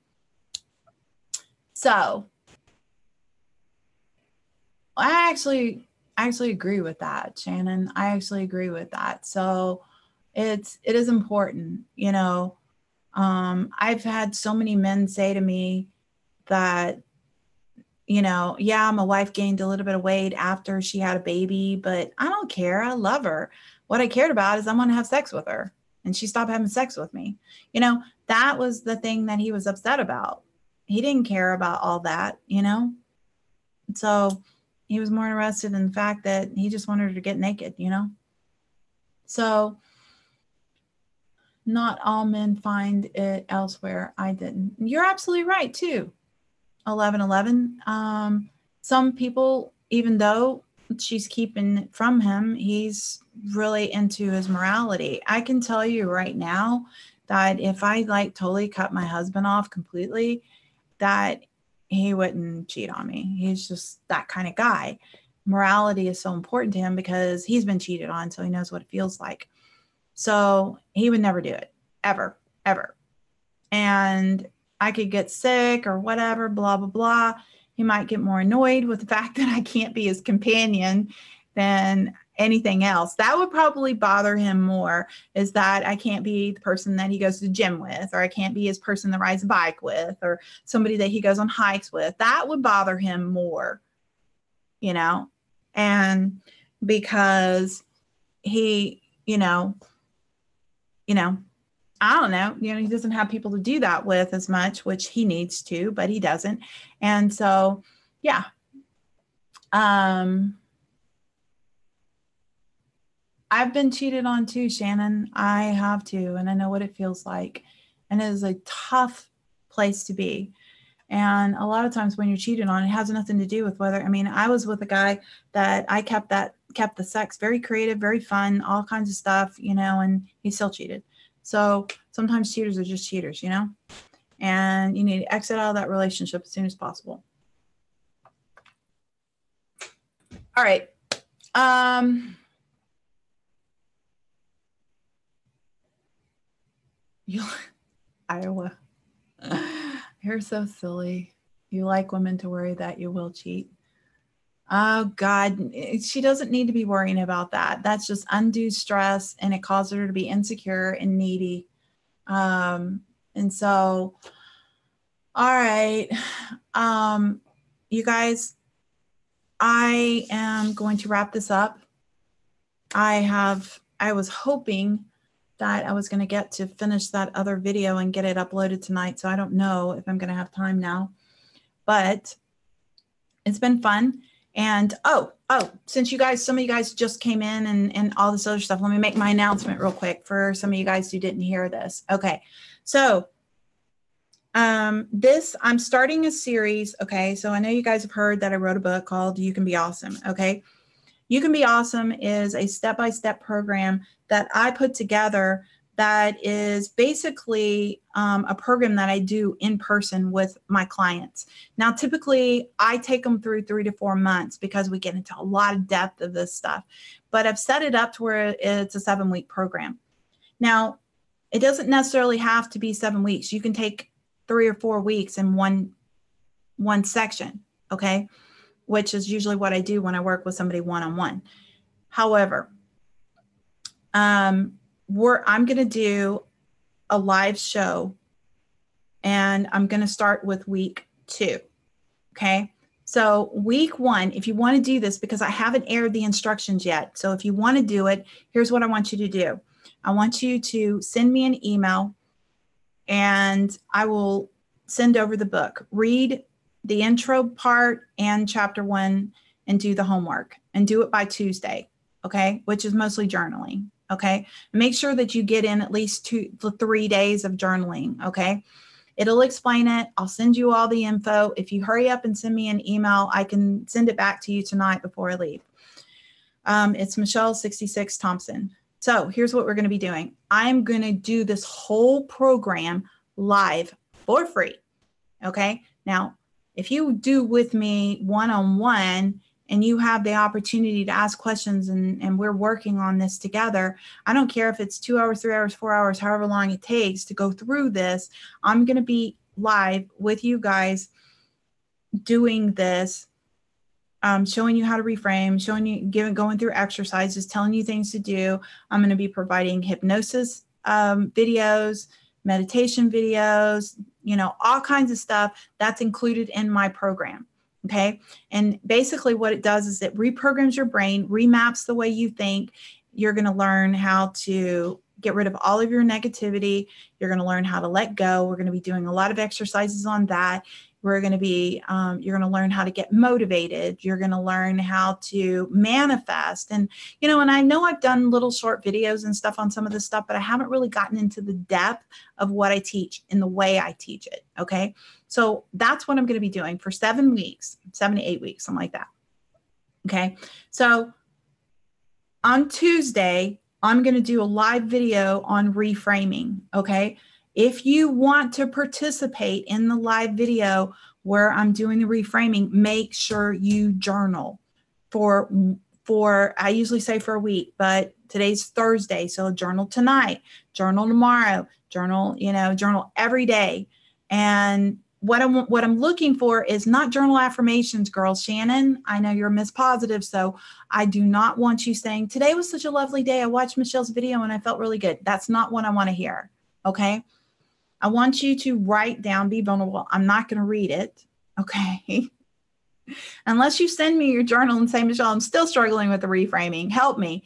So I actually agree with that, Shannon. I actually agree with that. So it is important, you know. I've had so many men say to me that, you know, yeah, my wife gained a little bit of weight after she had a baby, but I don't care. I love her. What I cared about is I want to have sex with her, and she stopped having sex with me. You know, that was the thing that he was upset about. He didn't care about all that, you know. So he was more interested in the fact that he just wanted her to get naked, you know. So not all men find it elsewhere. I didn't. You're absolutely right too. 1111. Some people, even though she's keeping it from him, he's really into his morality. I can tell you right now that if I like totally cut my husband off completely, that he wouldn't cheat on me. He's just that kind of guy. Morality is so important to him because he's been cheated on, so he knows what it feels like. So he would never do it, ever, ever. And I could get sick or whatever, blah, blah, blah. He might get more annoyed with the fact that I can't be his companion than anything else. That would probably bother him more, is that I can't be the person that he goes to the gym with, or I can't be his person that rides a bike with, or somebody that he goes on hikes with. That would bother him more, you know, and because he, you know, I don't know, he doesn't have people to do that with as much, which he needs to, but he doesn't. And so, yeah. I've been cheated on too, Shannon. I have too, and I know what it feels like. And it is a tough place to be. And a lot of times when you're cheated on, it has nothing to do with whether, I was with a guy that I kept the sex very creative, very fun, all kinds of stuff, and he still cheated. So sometimes cheaters are just cheaters, and you need to exit out of that relationship as soon as possible. All right. Iowa. You're so silly. You like women to worry that you will cheat. Oh God, she doesn't need to be worrying about that. That's just undue stress, and it causes her to be insecure and needy. And so, all right, you guys, I am going to wrap this up. I was hoping that I was going to get to finish that other video and get it uploaded tonight. So I don't know if I'm going to have time now, but it's been fun. And since some of you guys just came in and all this other stuff, let me make my announcement real quick for some of you guys who didn't hear this. Okay. So I'm starting a series. Okay. So I know you guys have heard that I wrote a book called You Can Be Awesome. Okay. You Can Be Awesome is a step-by-step program that I put together that is basically a program that I do in person with my clients. Now, typically, I take them through 3 to 4 months because we get into a lot of depth of this stuff. But I've set it up to where it's a 7-week program. Now, it doesn't necessarily have to be 7 weeks. You can take 3 or 4 weeks in one section, okay? Which is usually what I do when I work with somebody one-on-one. However, I'm going to do a live show, and I'm going to start with week 2. Okay. So week 1, if you want to do this, because I haven't aired the instructions yet. So if you want to do it, here's what I want you to do. I want you to send me an email, and I will send over the book. Read the intro part and chapter 1 and do the homework, and do it by Tuesday. Okay. Which is mostly journaling. Okay. Make sure that you get in at least 2 to 3 days of journaling. Okay. It'll explain it. I'll send you all the info. If you hurry up and send me an email, I can send it back to you tonight before I leave. It's Michelle66 Thompson. So here's what we're going to be doing. I'm going to do this whole program live for free. Okay. Now, if you do with me one-on-one and you have the opportunity to ask questions and we're working on this together, I don't care if it's 2 hours, 3 hours, 4 hours, however long it takes to go through this. I'm going to be live with you guys doing this, showing you how to reframe, showing you, going through exercises, telling you things to do. I'm going to be providing hypnosis videos, meditation videos, all kinds of stuff that's included in my program. Okay. And basically what it does is it reprograms your brain, remaps the way you think. You're going to learn how to get rid of all of your negativity. You're going to learn how to let go. We're going to be doing a lot of exercises on that. We're going to be, you're going to learn how to get motivated. You're going to learn how to manifest. And, and I know I've done little short videos and stuff on some of this stuff, but I haven't really gotten into the depth of what I teach in the way I teach it. Okay. So that's what I'm going to be doing for 7 weeks, 7 to 8 weeks, something like that. Okay. So on Tuesday, I'm going to do a live video on reframing. Okay. If you want to participate in the live video where I'm doing the reframing, make sure you journal for I usually say for a week, but today's Thursday. So journal tonight, journal tomorrow, journal every day. And what I'm looking for is not journal affirmations, girls. Shannon, I know you're Miss Positive, so I do not want you saying, today was such a lovely day. I watched Michelle's video and I felt really good. That's not what I want to hear. Okay. I want you to write down, be vulnerable. I'm not going to read it. Okay. Unless you send me your journal and say, Michelle, I'm still struggling with the reframing. Help me.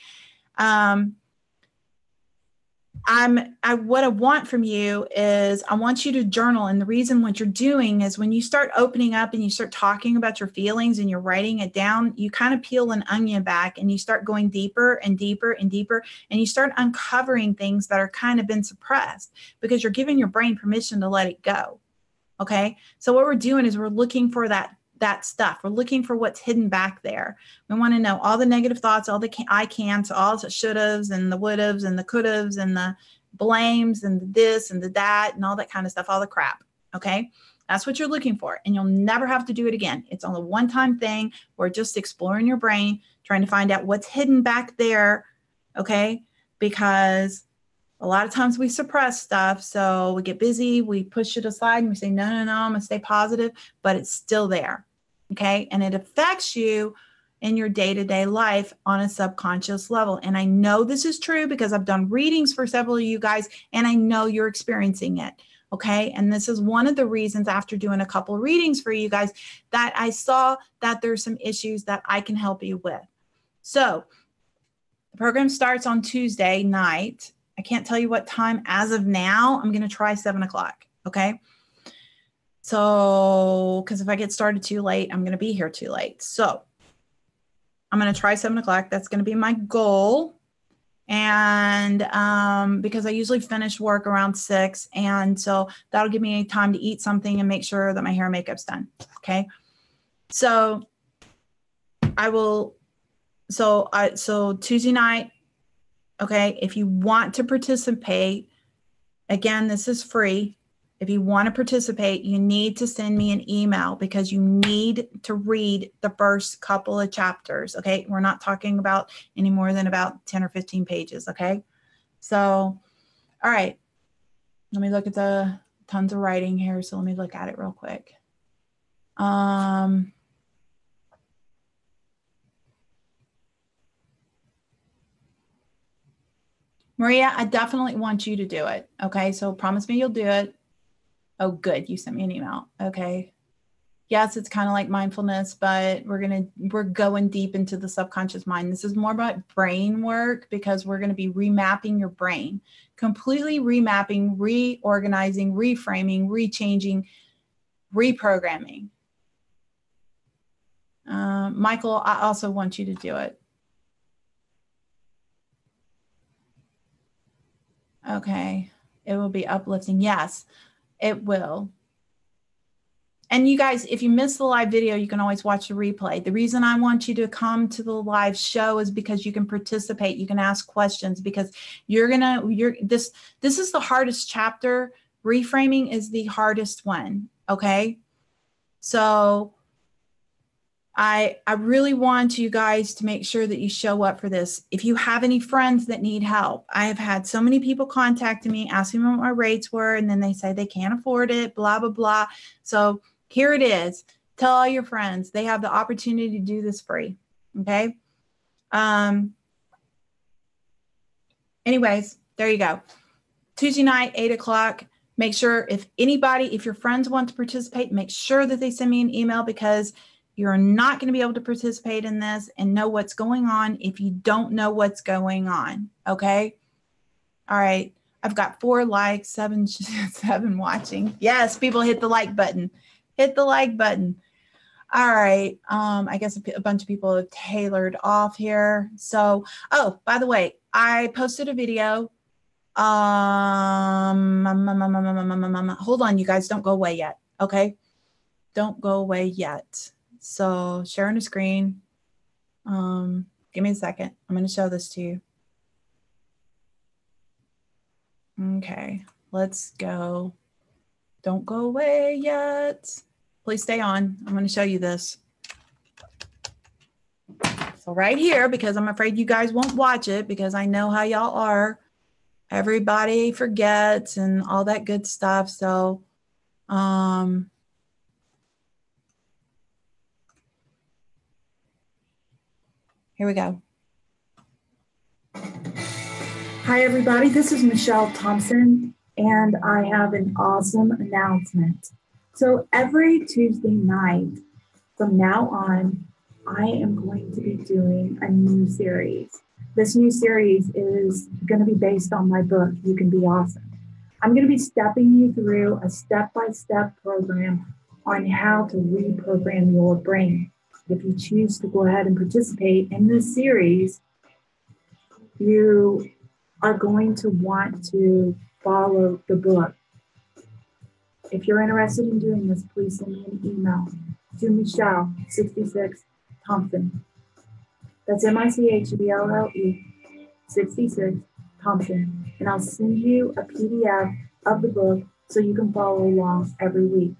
What I want from you is I want you to journal. And the reason what you're doing is when you start opening up and you start talking about your feelings and you're writing it down, you kind of peel an onion back and you start going deeper and deeper and deeper. And you start uncovering things that are kind of been suppressed because you're giving your brain permission to let it go. Okay. So what we're doing is we're looking for that stuff. We're looking for what's hidden back there. We want to know all the negative thoughts, all the I can'ts, all the should-haves and the would-haves and the could-haves and the blames and the this and the that and all that kind of stuff, all the crap. Okay. That's what you're looking for. And you'll never have to do it again. It's only a one-time thing. We're just exploring your brain, trying to find out what's hidden back there. Okay. Because a lot of times we suppress stuff. So we get busy, we push it aside and we say, no, I'm going to stay positive, but it's still there. Okay. And it affects you in your day-to-day life on a subconscious level. And I know this is true because I've done readings for several of you guys and I know you're experiencing it. Okay. And this is one of the reasons after doing a couple of readings for you guys that I saw that there's some issues that I can help you with. So the program starts on Tuesday night. I can't tell you what time as of now. I'm going to try 7 o'clock. Okay. So, because if I get started too late, I'm going to be here too late. So I'm going to try 7 o'clock. That's going to be my goal. And because I usually finish work around 6. And so that'll give me time to eat something and make sure that my hair and makeup's done. Okay. So I will, so Tuesday night. Okay. If you want to participate, again, this is free. If you want to participate, you need to send me an email because you need to read the first couple of chapters. Okay. We're not talking about any more than about 10 or 15 pages. Okay. So, all right. Let me look at the tons of writing here. So let me look at it real quick. Maria, I definitely want you to do it. Okay. So promise me you'll do it. Oh, good. You sent me an email. Okay. Yes, it's kind of like mindfulness, but we're going deep into the subconscious mind. This is more about brain work because we're going to be remapping your brain, completely remapping, reorganizing, reframing, rechanging, reprogramming. Michael, I also want you to do it. Okay. It will be uplifting. Yes. It will. And you guys, if you miss the live video, you can always watch the replay. The reason I want you to come to the live show is because you can participate. You can ask questions because this is the hardest chapter. Reframing is the hardest one. Okay. So I really want you guys to make sure that you show up for this. If you have any friends that need help, I have had so many people contacting me, asking me what my rates were, and then they say they can't afford it, blah, blah, blah. So here it is. Tell all your friends. They have the opportunity to do this free. Okay. Anyways, there you go. Tuesday night, 8 o'clock. Make sure if your friends want to participate, make sure that they send me an email because you're not going to be able to participate in this and know what's going on if you don't know what's going on. Okay. All right. I've got 4 likes, 7 watching. Yes, people hit the like button. Hit the like button. All right. I guess a bunch of people have tailored off here. So, oh, by the way, I posted a video. Hold on, you guys, don't go away yet. Okay. Don't go away yet. So sharing a screen. Give me a second. I'm going to show this to you. Okay, let's go. Don't go away yet. Please stay on. I'm going to show you this. So right here, because I'm afraid you guys won't watch it because I know how y'all are. Everybody forgets and all that good stuff. So, here we go. Hi, everybody. This is Michelle Thompson, and I have an awesome announcement. So every Tuesday night from now on, I am going to be doing a new series. This new series is going to be based on my book, You Can Be Awesome. I'm going to be stepping you through a step-by-step program on how to reprogram your brain. If you choose to go ahead and participate in this series, you are going to want to follow the book. If you're interested in doing this, please send me an email to Michelle, 66 Thompson. That's MICHELLE, 66 Thompson. And I'll send you a PDF of the book so you can follow along every week.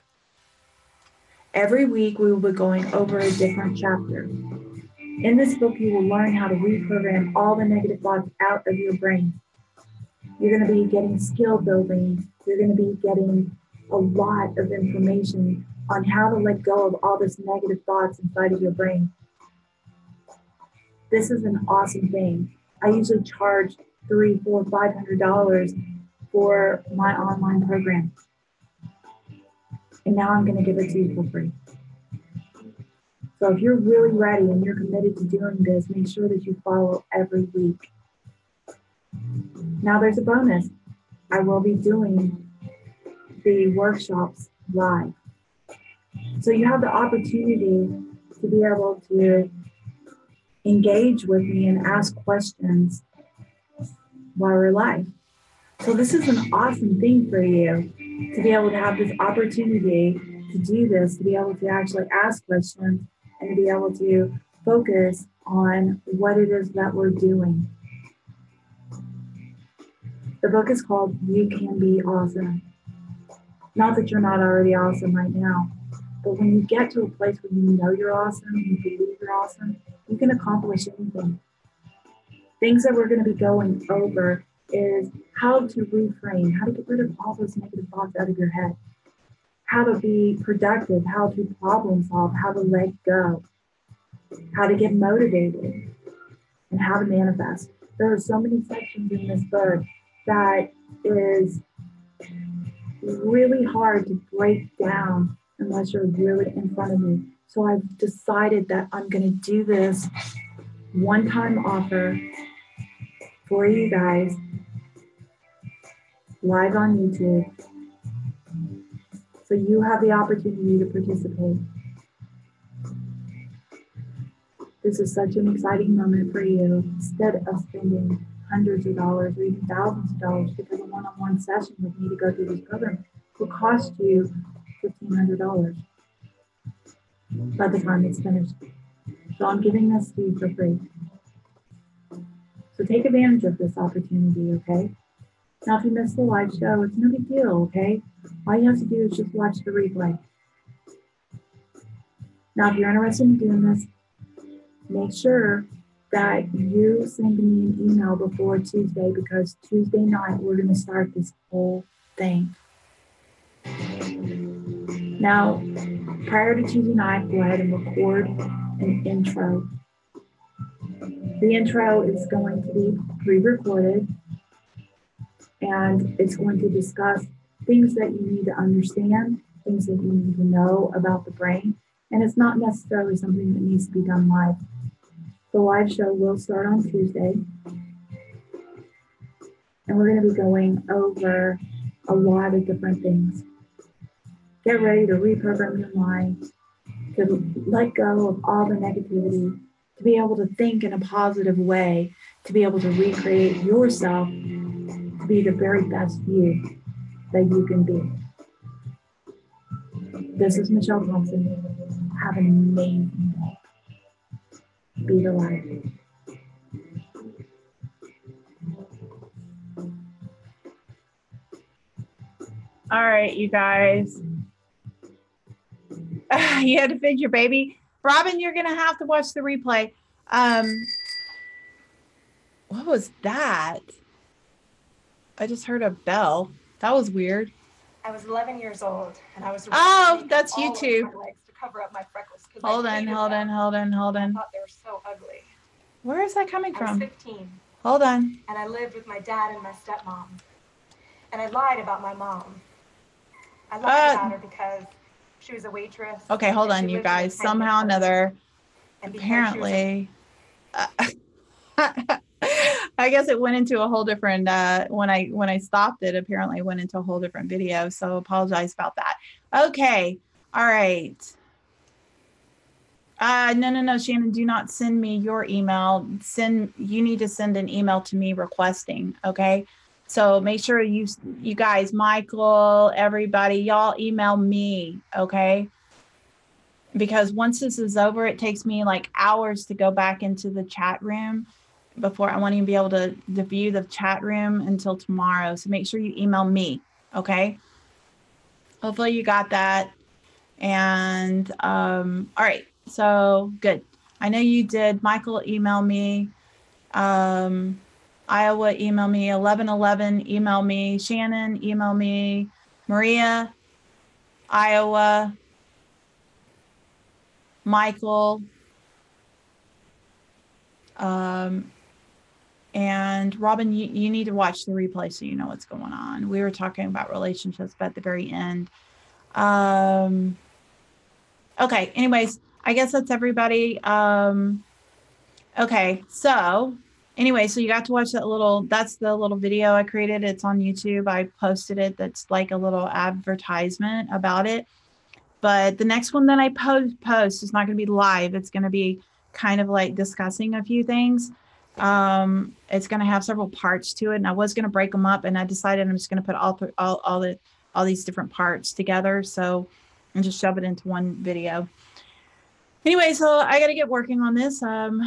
Every week, we will be going over a different chapter. In this book, you will learn how to reprogram all the negative thoughts out of your brain. You're going to be getting skill building. You're going to be getting a lot of information on how to let go of all this negative thoughts inside of your brain. This is an awesome thing. I usually charge $300, $400, $500 for my online program. And now I'm going to give it to you for free. So if you're really ready and you're committed to doing this, make sure that you follow every week. Now there's a bonus. I will be doing the workshops live. So you have the opportunity to be able to engage with me and ask questions while we're live. So this is an awesome thing for you to be able to have this opportunity to do this, to be able to actually ask questions and to be able to focus on what it is that we're doing. The book is called You Can Be Awesome. Not that you're not already awesome right now, but when you get to a place where you know you're awesome, you believe you're awesome, you can accomplish anything. Things that we're going to be going over is how to reframe, how to get rid of all those negative thoughts out of your head, how to be productive, how to problem solve, how to let go, how to get motivated, and how to manifest. There are so many sections in this book that is really hard to break down unless you're really in front of me. So I've decided that I'm going to do this one-time offer for you guys live on YouTube. So you have the opportunity to participate. This is such an exciting moment for you. Instead of spending hundreds of dollars or even thousands of dollars to get a one-on-one session with me to go through this program, will cost you $1,500 by the time it's finished. So I'm giving this to you for free. So take advantage of this opportunity, okay? Now, if you missed the live show, it's no big deal, okay? All you have to do is just watch the replay. Now, if you're interested in doing this, make sure that you send me an email before Tuesday, because Tuesday night we're going to start this whole thing. Now, prior to Tuesday night, go ahead and record an intro. The intro is going to be pre-recorded, and it's going to discuss things that you need to understand, things that you need to know about the brain, and it's not necessarily something that needs to be done live. The live show will start on Tuesday, and we're going to be going over a lot of different things. Get ready to reprogram your mind, to let go of all the negativity, to be able to think in a positive way, to be able to recreate yourself, to be the very best you that you can be. This is Michelle Thompson. Have an amazing day. Be the light. All right, you guys. You had to feed your baby. Robin, you're going to have to watch the replay. What was that? I just heard a bell. That was weird. I was 11 years old, and I was that's YouTube. my legs to cover up my freckles. Hold on. I thought they were so ugly. Where is that coming from? I was 15. Hold on. And I lived with my dad and my stepmom. And I lied about my mom. I lied about her because she was a waitress. Okay, hold on, you guys. Somehow or another, apparently, I guess it went into a whole different, when I stopped it, apparently it went into a whole different video. So apologize about that. Okay. All right. No, Shannon, do not send me your email. You need to send an email to me requesting. Okay. So make sure you guys, Michael, everybody, y'all email me. Okay. Because once this is over, it takes me like hours to go back into the chat room before I won't even be able to view the chat room until tomorrow. So make sure you email me. Okay. Hopefully you got that. And, all right. So good. I know you did. Michael, email me. Iowa, email me. 1111, email me. Shannon, email me. Maria, Iowa. Michael. And Robin, you need to watch the replay so you know what's going on. We were talking about relationships, but at the very end. Okay, anyways, I guess that's everybody. Okay, so anyway, so you got to watch that's the little video I created. It's on YouTube. I posted it. That's like a little advertisement about it. But the next one that I post is not going to be live. It's going to be kind of like discussing a few things. It's going to have several parts to it, and I was going to break them up, and I decided I'm just going to put all these different parts together, and just shove it into one video. Anyway, so I got to get working on this, and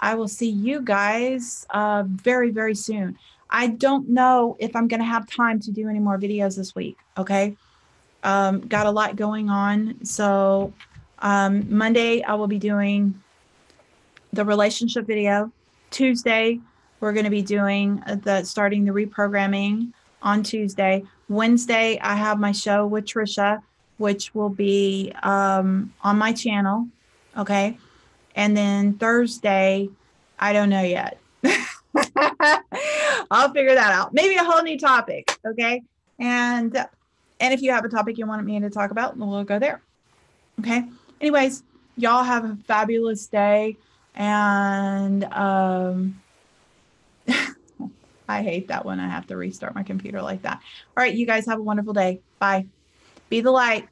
I will see you guys very, very soon. I don't know if I'm going to have time to do any more videos this week. Okay. Got a lot going on. So Monday I will be doing the relationship video. Tuesday, we're going to be doing starting the reprogramming on Tuesday. Wednesday, I have my show with Trisha, which will be on my channel. Okay. And then Thursday, I don't know yet. I'll figure that out. Maybe a whole new topic. Okay. And if you have a topic you want me to talk about, we'll go there. Okay. Anyways, y'all have a fabulous day. And I hate that when I have to restart my computer like that. All right, you guys have a wonderful day. Bye. Be the light.